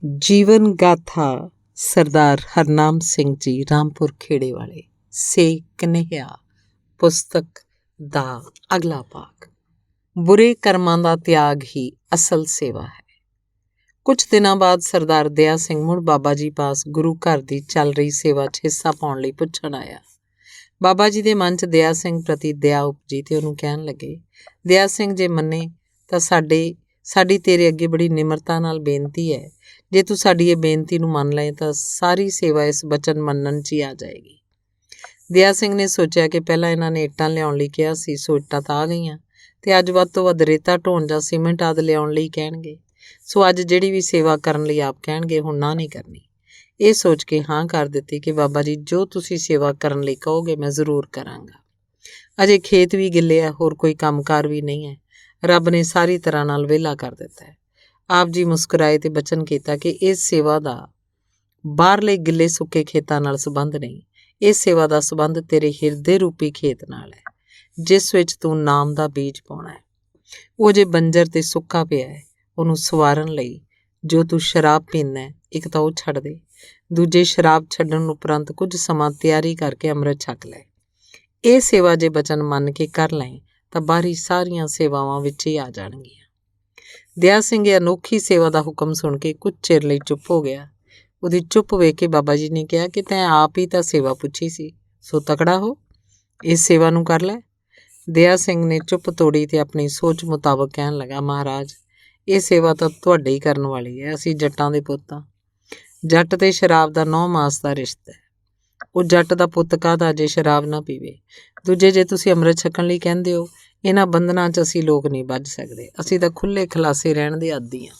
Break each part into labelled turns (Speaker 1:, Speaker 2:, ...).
Speaker 1: ਜੀਵਨ ਗਾਥਾ ਸਰਦਾਰ ਹਰਨਾਮ ਸਿੰਘ ਜੀ ਰਾਮਪੁਰ ਖੇੜੇ ਵਾਲੇ ਸੇ ਕਨ੍ਹੱਈਆ ਪੁਸਤਕ ਦਾ ਅਗਲਾ ਭਾਗ। ਬੁਰੇ ਕਰਮਾਂ ਦਾ ਤਿਆਗ ਹੀ ਅਸਲ ਸੇਵਾ ਹੈ। ਕੁਝ ਦਿਨਾਂ ਬਾਅਦ ਸਰਦਾਰ ਦਇਆ ਸਿੰਘ ਮੁੜ ਬਾਬਾ ਜੀ ਪਾਸ ਗੁਰੂ ਘਰ ਦੀ ਚੱਲ ਰਹੀ ਸੇਵਾ 'ਚ ਹਿੱਸਾ ਪਾਉਣ ਲਈ ਪੁੱਛਣ ਆਇਆ। ਬਾਬਾ ਜੀ ਦੇ ਮਨ 'ਚ ਦਇਆ ਸਿੰਘ ਪ੍ਰਤੀ ਦਇਆ ਉਪਜੀ ਤੇ ਉਹਨੂੰ ਕਹਿਣ ਲੱਗੇ, ਦਇਆ ਸਿੰਘ ਜੇ ਮੰਨੇ ਤਾਂ ਸਾਡੀ ਤੇਰੇ ਅੱਗੇ ਬੜੀ ਨਿਮਰਤਾ ਨਾਲ ਬੇਨਤੀ ਹੈ। ਜੇ ਤੂੰ ਸਾਡੀ ਇਹ ਬੇਨਤੀ ਨੂੰ ਮੰਨ ਲਏ ਤਾਂ ਸਾਰੀ ਸੇਵਾ ਇਸ ਬਚਨ ਮੰਨਣ 'ਚ ਹੀ ਆ ਜਾਏਗੀ। ਦਇਆ ਸਿੰਘ ਨੇ ਸੋਚਿਆ ਕਿ ਪਹਿਲਾਂ ਇਹਨਾਂ ਨੇ ਇੱਟਾਂ ਲਿਆਉਣ ਲਈ ਕਿਹਾ ਸੀ, ਸੋ ਇੱਟਾਂ ਤਾਂ ਆ ਗਈਆਂ ਤੇ ਅੱਜ ਵੱਧ ਤੋਂ ਵੱਧ ਰੇਤਾ ਢੋਣ ਜਾਂ ਸੀਮੈਂਟ ਆਦਿ ਲਿਆਉਣ ਲਈ ਕਹਿਣਗੇ। ਸੋ ਅੱਜ ਜਿਹੜੀ ਵੀ ਸੇਵਾ ਕਰਨ ਲਈ ਆਪ ਕਹਿਣਗੇ ਹੁਣ ਨਾ ਨਹੀਂ ਕਰਨੀ। ਇਹ ਸੋਚ ਕੇ ਹਾਂ ਕਰ ਦਿੱਤੀ ਕਿ ਬਾਬਾ ਜੀ ਜੋ ਤੁਸੀਂ ਸੇਵਾ ਕਰਨ ਲਈ ਕਹੋਗੇ ਮੈਂ ਜ਼ਰੂਰ ਕਰਾਂਗਾ। ਅਜੇ ਖੇਤ ਵੀ ਗਿੱਲੇ ਆ, ਹੋਰ ਕੋਈ ਕੰਮਕਾਰ ਵੀ ਨਹੀਂ ਹੈ। ਰੱਬ ਨੇ ਸਾਰੀ ਤਰ੍ਹਾਂ ਨਾਲ ਵਿਹਲਾ ਕਰ ਦਿੱਤਾ ਹੈ। ਆਪ ਜੀ ਮੁਸਕਰਾਏ ਤੇ ਬਚਨ ਕੀਤਾ ਕਿ ਇਸ ਸੇਵਾ ਦਾ ਬਾਹਰਲੇ ਗਿੱਲੇ ਸੁੱਕੇ ਖੇਤਾਂ ਨਾਲ ਸੰਬੰਧ ਨਹੀਂ। ਇਸ ਸੇਵਾ ਦਾ ਸੰਬੰਧ ਤੇਰੇ ਹਿਰਦੇ ਰੂਪੀ ਖੇਤ ਨਾਲ ਹੈ, ਜਿਸ ਵਿੱਚ ਤੂੰ ਨਾਮ ਦਾ ਬੀਜ ਪਾਉਣਾ ਹੈ। ਉਹ ਜੇ ਬੰਜਰ ਤੇ ਸੁੱਕਾ ਪਿਆ ਹੈ, ਉਹਨੂੰ ਸਵਾਰਨ ਲਈ ਜੋ ਤੂੰ ਸ਼ਰਾਬ ਪੀਂਦਾ ਹੈ, ਇੱਕ ਤਾਂ ਉਹ ਛੱਡ ਦੇ, ਦੂਜੇ ਸ਼ਰਾਬ ਛੱਡਣ ਉਪਰੰਤ ਕੁਝ ਸਮਾਂ ਤਿਆਰੀ ਕਰਕੇ ਅੰਮ੍ਰਿਤ ਛਕ ਲੈ। ਇਹ ਸੇਵਾ ਜੇ ਬਚਨ ਮੰਨ ਕੇ ਕਰ ਲਏ ਤਾਂ ਬਾਹਰੀ ਸਾਰੀਆਂ ਸੇਵਾਵਾਂ ਵਿੱਚ ਹੀ ਆ ਜਾਣਗੀਆਂ। ਦਇਆ ਸਿੰਘ ਇਹ ਅਨੋਖੀ ਸੇਵਾ ਦਾ ਹੁਕਮ ਸੁਣ ਕੇ ਕੁਝ ਚਿਰ ਲਈ ਚੁੱਪ ਹੋ ਗਿਆ। ਉਹਦੀ ਚੁੱਪ ਵੇਖ ਕੇ ਬਾਬਾ ਜੀ ਨੇ ਕਿਹਾ ਕਿ ਤੈਂ ਆਪ ਹੀ ਤਾਂ ਸੇਵਾ ਪੁੱਛੀ ਸੀ, ਸੋ ਤਕੜਾ ਹੋ, ਇਸ ਸੇਵਾ ਨੂੰ ਕਰ ਲੈ। ਦਇਆ ਸਿੰਘ ਨੇ ਚੁੱਪ ਤੋੜੀ ਤੇ ਆਪਣੀ ਸੋਚ ਮੁਤਾਬਕ ਕਹਿਣ ਲੱਗਾ, ਮਹਾਰਾਜ ਇਹ ਸੇਵਾ ਤਾਂ ਤੁਹਾਡੇ ਹੀ ਕਰਨ ਵਾਲੀ ਹੈ। ਅਸੀਂ ਜੱਟਾਂ ਦੇ ਪੁੱਤ ਹਾਂ। ਜੱਟ ਤੇ ਸ਼ਰਾਬ ਦਾ 9 ਮਾਸ ਦਾ ਰਿਸ਼ਤਾ ਹੈ। ਉਹ ਜੱਟ ਦਾ ਪੁੱਤ ਕਾਹਦਾ ਜੇ ਸ਼ਰਾਬ ਨਾ ਪੀਵੇ। ਦੂਜੇ ਜੇ ਤੁਸੀਂ ਅੰਮ੍ਰਿਤ ਛਕਣ ਲਈ ਕਹਿੰਦੇ ਹੋ, ਇਹਨਾਂ ਬੰਧਨਾਂ 'ਚ ਅਸੀਂ ਲੋਕ ਨਹੀਂ ਬੱਝ ਸਕਦੇ। ਅਸੀਂ ਤਾਂ ਖੁੱਲ੍ਹੇ ਖਲਾਸੇ ਰਹਿਣ ਦੇ ਆਦੀ ਹਾਂ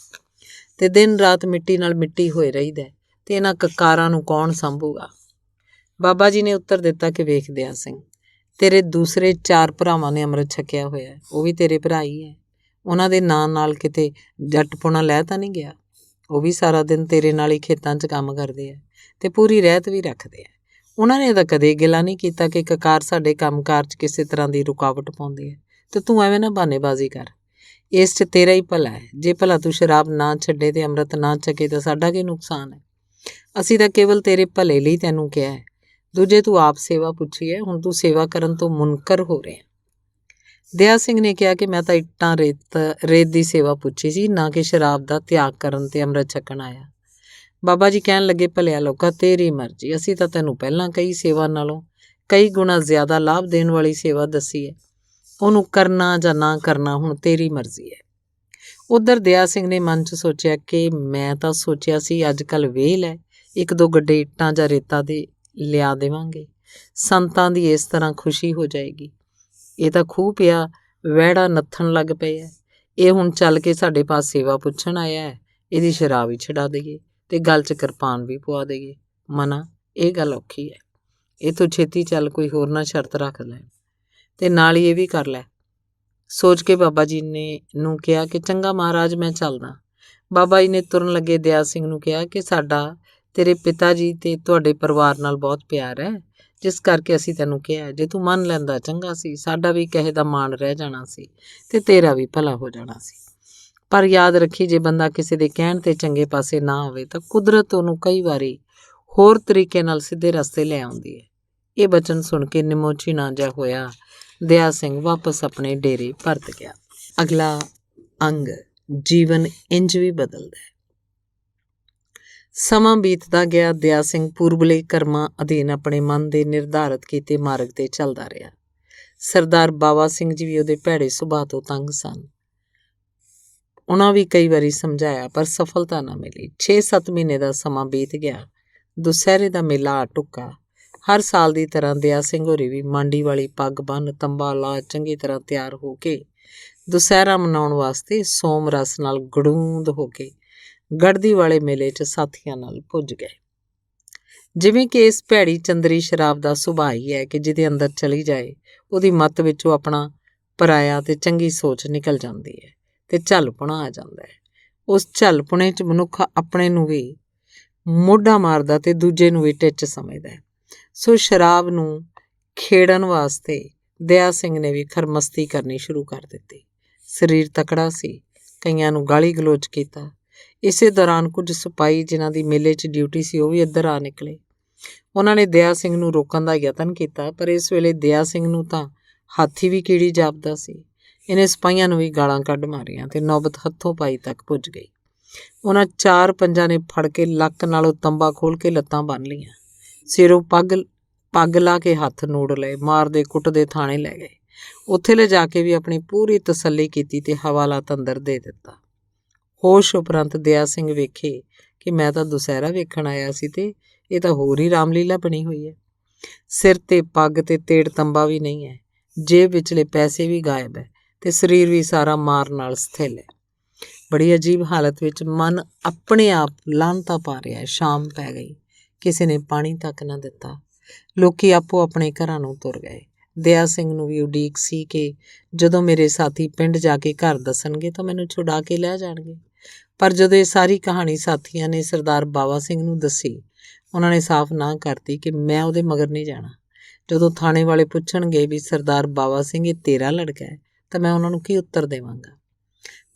Speaker 1: ਤੇ ਦਿਨ ਰਾਤ ਮਿੱਟੀ ਨਾਲ ਮਿੱਟੀ ਹੋਏ ਰਹੀਦਾ ਤੇ ਇਹਨਾਂ ਕਕਾਰਾਂ ਨੂੰ ਕੌਣ ਸੰਭੂਗਾ। ਬਾਬਾ ਜੀ ਨੇ ਉੱਤਰ ਦਿੱਤਾ ਕਿ ਵੇਖ ਦਇਆ ਸਿੰਘ, ਤੇਰੇ ਦੂਸਰੇ 4 ਭਰਾਵਾਂ ਨੇ ਅੰਮ੍ਰਿਤ ਛਕਿਆ ਹੋਇਆ, ਉਹ ਵੀ ਤੇਰੇ ਭਰਾ ਹੀ ਹੈ। ਉਹਨਾਂ ਦੇ ਨਾਂ ਨਾਲ ਕਿਤੇ ਜੱਟਪੁਣਾ ਲੈ ਤਾਂ ਨਹੀਂ ਗਿਆ। ਉਹ ਵੀ ਸਾਰਾ ਦਿਨ ਤੇਰੇ ਨਾਲ ਹੀ ਖੇਤਾਂ 'ਚ ਕੰਮ ਕਰਦੇ ਆ ਤੇ ਪੂਰੀ ਰਹਿਤ ਵੀ ਰੱਖਦੇ ਆ। ਉਹਨਾਂ ਨੇ ਤਾਂ ਕਦੇ ਗਿਲਾ ਨਹੀਂ ਕੀਤਾ ਕਿ ਕਕਾਰ ਸਾਡੇ ਕੰਮਕਾਰ 'ਚ ਕਿਸੇ ਤਰ੍ਹਾਂ ਦੀ ਰੁਕਾਵਟ ਪਾਉਂਦੇ ਆ ਤੇ ਤੂੰ ਐਵੇਂ ਨਾ ਬਹਾਨੇਬਾਜ਼ੀ ਕਰ। ਇਸ 'ਚ ਤੇਰਾ ਹੀ ਭਲਾ ਹੈ। ਜੇ ਭਲਾ ਤੂੰ ਸ਼ਰਾਬ ਨਾ ਛੱਡੇ ਤੇ ਅੰਮ੍ਰਿਤ ਨਾ ਛਕੇ ਤਾਂ ਸਾਡਾ ਕੀ ਨੁਕਸਾਨ ਹੈ। ਅਸੀਂ ਤਾਂ ਕੇਵਲ ਤੇਰੇ ਭਲੇ ਲਈ ਤੈਨੂੰ ਕਿਹਾ ਹੈ। ਦੂਜੇ ਤੂੰ ਆਪ ਸੇਵਾ ਪੁੱਛੀ ਹੈ, ਹੁਣ ਤੂੰ ਸੇਵਾ ਕਰਨ ਤੋਂ ਮੁਨਕਰ ਹੋ ਰਿਹਾ। ਦਇਆ ਸਿੰਘ ਨੇ ਕਿਹਾ ਕਿ ਮੈਂ ਤਾਂ ਇੱਟਾਂ ਰੇਤ ਦੀ ਸੇਵਾ ਪੁੱਛੀ ਸੀ, ਨਾ ਕਿ ਸ਼ਰਾਬ ਦਾ ਤਿਆਗ ਕਰਨ ਤੇ ਅੰਮ੍ਰਿਤ ਛਕਣ ਆਇਆ। ਬਾਬਾ ਜੀ ਕਹਿਣ ਲੱਗੇ, ਭਲਿਆ ਲੋਕਾ ਤੇਰੀ ਮਰਜ਼ੀ। ਅਸੀਂ ਤਾਂ ਤੈਨੂੰ ਪਹਿਲਾਂ ਕਈ ਸੇਵਾ ਨਾਲੋਂ ਕਈ ਗੁਣਾ ਜ਼ਿਆਦਾ ਲਾਭ ਦੇਣ ਵਾਲੀ ਸੇਵਾ ਦੱਸੀ ਹੈ। ਉਹਨੂੰ ਕਰਨਾ ਜਾਂ ਨਾ ਕਰਨਾ ਹੁਣ ਤੇਰੀ ਮਰਜ਼ੀ ਹੈ। ਉੱਧਰ ਦਇਆ ਸਿੰਘ ਨੇ ਮਨ 'ਚ ਸੋਚਿਆ ਕਿ ਮੈਂ ਤਾਂ ਸੋਚਿਆ ਸੀ ਅੱਜ ਕੱਲ੍ਹ ਵੇਲ ਹੈ, 1-2 ਗੱਡੇ ਇੱਟਾਂ ਜਾਂ ਰੇਤਾ ਦੇ ਲਿਆ ਦੇਵਾਂਗੇ, ਸੰਤਾਂ ਦੀ ਇਸ ਤਰ੍ਹਾਂ ਖੁਸ਼ੀ ਹੋ ਜਾਏਗੀ। ਇਹ ਤਾਂ ਖੂਹ ਪਿਆ ਵਿਹੜਾ ਨੱਥਣ ਲੱਗ ਪਏ ਹੈ। ਇਹ ਹੁਣ ਚੱਲ ਕੇ ਸਾਡੇ ਪਾਸ ਸੇਵਾ ਪੁੱਛਣ ਆਇਆ ਹੈ, ਇਹਦੀ ਸ਼ਰਾਬ ਹੀ ਛਡਾ ਦੇਈਏ ਤੇ ਗਲ 'ਚ ਕਿਰਪਾਨ ਵੀ ਪਵਾ ਦੇਈਏ। ਮਨਾ ਇਹ ਗੱਲ ਔਖੀ ਹੈ। ਇਹ ਤੋਂ ਛੇਤੀ ਚੱਲ ਕੋਈ ਹੋਰ ਨਾ ਸ਼ਰਤ ਰੱਖ ਲੈ ਤੇ ਨਾਲ ਹੀ ਇਹ ਵੀ ਕਰ ਲੈ। ਸੋਚ ਕੇ ਬਾਬਾ ਜੀ ਨੇ ਨੂੰ ਕਿਹਾ ਕਿ ਚੰਗਾ ਮਹਾਰਾਜ, ਮੈਂ ਚੱਲਦਾ। ਬਾਬਾ ਜੀ ਨੇ ਤੁਰਨ ਲੱਗੇ ਦਇਆ ਸਿੰਘ ਨੂੰ ਕਿਹਾ ਕਿ ਸਾਡਾ ਤੇਰੇ ਪਿਤਾ ਜੀ ਤੇ ਤੁਹਾਡੇ ਪਰਿਵਾਰ ਨਾਲ ਬਹੁਤ ਪਿਆਰ ਹੈ, ਜਿਸ ਕਰਕੇ ਅਸੀਂ ਤੈਨੂੰ ਕਿਹਾ। ਜੇ ਤੂੰ ਮੰਨ ਲੈਂਦਾ ਚੰਗਾ ਸੀ, ਸਾਡਾ ਵੀ ਕਹੇ ਦਾ ਮਾਣ ਰਹਿ ਜਾਣਾ ਸੀ ਤੇ ਤੇਰਾ ਵੀ ਭਲਾ ਹੋ ਜਾਣਾ ਸੀ। ਪਰ ਯਾਦ ਰੱਖੀ, ਜੇ ਬੰਦਾ ਕਿਸੇ ਦੇ ਕਹਿਣ ਤੇ ਚੰਗੇ ਪਾਸੇ ਨਾ ਹੋਵੇ ਤਾਂ ਕੁਦਰਤ ਉਹਨੂੰ ਕਈ ਵਾਰੀ ਹੋਰ ਤਰੀਕੇ ਨਾਲ ਸਿੱਧੇ ਰਸਤੇ ਲੈ ਆਉਂਦੀ ਹੈ। ਇਹ ਬਚਨ ਸੁਣ ਕੇ ਨਿਮੋਝੀਣਾ ਜਿਹਾ ਹੋਇਆ ਦਇਆ ਸਿੰਘ ਵਾਪਸ ਆਪਣੇ ਡੇਰੇ ਪਰਤ ਗਿਆ। ਅਗਲਾ ਅੰਗ, ਜੀਵਨ ਇੰਜ ਵੀ ਬਦਲਦਾ ਹੈ। ਸਮਾਂ ਬੀਤਦਾ ਗਿਆ। ਦਇਆ ਸਿੰਘ ਪੂਰਬਲੇ ਕਰਮਾਂ ਅਧੀਨ ਆਪਣੇ ਮਨ ਦੇ ਨਿਰਧਾਰਤ ਕੀਤੇ ਮਾਰਗ 'ਤੇ ਚੱਲਦਾ ਰਿਹਾ। ਸਰਦਾਰ ਬਾਵਾ ਸਿੰਘ ਜੀ ਵੀ ਉਹਦੇ ਭੈੜੇ ਸੁਭਾਅ ਤੋਂ ਤੰਗ ਸਨ। ਉਹਨਾਂ ਵੀ ਕਈ ਵਾਰੀ ਸਮਝਾਇਆ ਪਰ ਸਫਲਤਾ ਨਾ ਮਿਲੀ। 6-7 ਮਹੀਨੇ ਦਾ ਸਮਾਂ ਬੀਤ ਗਿਆ। ਦੁਸਹਿਰੇ ਦਾ ਮੇਲਾ ਆ ਟੁੱਕਾ। ਹਰ ਸਾਲ ਦੀ ਤਰ੍ਹਾਂ ਦਇਆ ਸਿੰਘ ਹੋਰੀ ਵੀ ਮਾਂਡੀ ਵਾਲੀ ਪੱਗ ਬੰਨ੍ਹ, ਤੰਬਾ ਲਾ ਚੰਗੀ ਤਰ੍ਹਾਂ ਤਿਆਰ ਹੋ ਕੇ ਦੁਸਹਿਰਾ ਮਨਾਉਣ ਵਾਸਤੇ ਸੋਮ ਰਸ ਨਾਲ ਗੜੂੰਦ ਹੋ ਕੇ ਗੜਦੀ ਵਾਲੇ ਮੇਲੇ 'ਚ ਸਾਥੀਆਂ ਨਾਲ ਪੁੱਜ ਗਏ। ਜਿਵੇਂ ਕਿ ਇਸ ਭੈੜੀ ਚੰਦਰੀ ਸ਼ਰਾਬ ਦਾ ਸੁਭਾਅ ਹੀ ਹੈ ਕਿ ਜਿਹਦੇ ਅੰਦਰ ਚਲੀ ਜਾਏ ਉਹਦੀ ਮੱਤ ਵਿੱਚੋਂ ਆਪਣਾ ਪਰਾਇਆ ਤੇ ਚੰਗੀ ਸੋਚ ਨਿਕਲ ਜਾਂਦੀ ਹੈ ਤੇ ਝੱਲਪੁਣਾ ਆ ਜਾਂਦਾ ਹੈ। ਉਸ ਝੱਲਪੁਣੇ 'ਚ ਮਨੁੱਖ ਆਪਣੇ ਨੂੰ ਵੀ ਮੋਢਾ ਮਾਰਦਾ ਤੇ ਦੂਜੇ ਨੂੰ ਵੀ ਟਿੱਚ ਸਮਝਦਾ ਹੈ। ਸੋ ਸ਼ਰਾਬ ਨੂੰ ਖੇਡਣ ਵਾਸਤੇ ਦਇਆ ਸਿੰਘ ਨੇ ਵੀ ਖਰਮਸਤੀ ਕਰਨੀ ਸ਼ੁਰੂ ਕਰ ਦਿੱਤੀ। ਸਰੀਰ ਤਕੜਾ ਸੀ, ਕਈਆਂ ਨੂੰ ਗਾਲੀ ਗਲੋਚ ਕੀਤਾ। ਇਸੇ ਦੌਰਾਨ ਕੁਝ ਸਿਪਾਹੀ ਜਿਨ੍ਹਾਂ ਦੀ ਮੇਲੇ 'ਚ ਡਿਊਟੀ ਸੀ ਉਹ ਵੀ ਇੱਧਰ ਆ ਨਿਕਲੇ। ਉਹਨਾਂ ਨੇ ਦਇਆ ਸਿੰਘ ਨੂੰ ਰੋਕਣ ਦਾ ਯਤਨ ਕੀਤਾ, ਪਰ ਇਸ ਵੇਲੇ ਦਇਆ ਸਿੰਘ ਨੂੰ ਤਾਂ ਹਾਥੀ ਵੀ ਕੀੜੀ ਜਾਪਦਾ ਸੀ। ਇਹਨੇ ਸਿਪਾਹੀਆਂ ਨੂੰ ਵੀ ਗਾਲਾਂ ਕੱਢ ਮਾਰੀਆਂ ਤੇ ਨੌਬਤ ਹੱਥੋਂ ਪਾਈ ਤੱਕ ਪੁੱਜ ਗਈ। ਉਹਨਾਂ 4-5 ਨੇ ਫੜ ਕੇ ਲੱਕ ਨਾਲੋਂ ਤੰਬਾ ਖੋਲ੍ਹ ਕੇ ਲੱਤਾਂ ਬੰਨ੍ਹ ਲਈਆਂ, ਸਿਰੋਂ ਪੱਗ ਲਾ ਕੇ ਹੱਥ ਨੂੜ ਲਏ, ਮਾਰਦੇ ਕੁੱਟਦੇ ਥਾਣੇ ਲੈ ਗਏ। ਉੱਥੇ ਲਿਜਾ ਕੇ ਵੀ ਆਪਣੀ ਪੂਰੀ ਤਸੱਲੀ ਕੀਤੀ ਤੇ ਹਵਾਲਾਤ ਅੰਦਰ ਦੇ ਦਿੱਤਾ। ਹੋਸ਼ ਉਪਰੰਤ ਦਇਆ ਸਿੰਘ ਵੇਖੇ ਕਿ ਮੈਂ ਤਾਂ ਦੁਸਹਿਰਾ ਵੇਖਣ ਆਇਆ ਸੀ ਤੇ ਇਹ ਤਾਂ ਹੋਰ ਹੀ ਰਾਮਲੀਲਾ ਬਣੀ ਹੋਈ ਹੈ। ਸਿਰ 'ਤੇ ਪੱਗ ਤੇ ਤੇੜ ਤੰਬਾ ਵੀ ਨਹੀਂ ਹੈ, ਜੇਬ ਵਿਚਲੇ ਪੈਸੇ ਵੀ ਗਾਇਬ ਹੈ ਤੇ ਸਰੀਰ ਵੀ ਸਾਰਾ ਮਾਰ ਨਾਲ ਸਥਿਲ ਹੈ। ਬੜੀ ਅਜੀਬ ਹਾਲਤ ਵਿੱਚ ਮਨ ਆਪਣੇ ਆਪ ਲਾਹਨਤਾਂ ਪਾ ਰਿਹਾ ਹੈ। ਸ਼ਾਮ ਪੈ ਗਈ, ਕਿਸੇ ਨੇ ਪਾਣੀ ਤੱਕ ਨਾ ਦਿੱਤਾ। ਲੋਕੀ ਆਪੋ ਆਪਣੇ ਘਰਾਂ ਨੂੰ ਤੁਰ ਗਏ। ਦਇਆ ਸਿੰਘ ਨੂੰ ਵੀ ਉਡੀਕ ਸੀ ਕਿ ਜਦੋਂ ਮੇਰੇ ਸਾਥੀ ਪਿੰਡ ਜਾ ਕੇ ਘਰ ਦੱਸਣਗੇ ਤਾਂ ਮੈਨੂੰ ਛੁਡਾ ਕੇ ਲੈ ਜਾਣਗੇ। ਪਰ ਜਦੋਂ ਇਹ ਸਾਰੀ ਕਹਾਣੀ ਸਾਥੀਆਂ ਨੇ ਸਰਦਾਰ ਬਾਵਾ ਸਿੰਘ ਨੂੰ ਦੱਸੀ, ਉਹਨਾਂ ਨੇ ਸਾਫ਼ ਨਾ ਕਰਤੀ ਕਿ ਮੈਂ ਉਹਦੇ ਮਗਰ ਨਹੀਂ ਜਾਣਾ। ਜਦੋਂ ਥਾਣੇ ਵਾਲੇ ਪੁੱਛਣਗੇ ਵੀ ਸਰਦਾਰ ਬਾਵਾ ਸਿੰਘ ਇਹ ਤੇਰਾ ਲੜਕਾ ਹੈ, ਤਾਂ ਮੈਂ ਉਹਨਾਂ ਨੂੰ ਕੀ ਉੱਤਰ ਦੇਵਾਂਗਾ।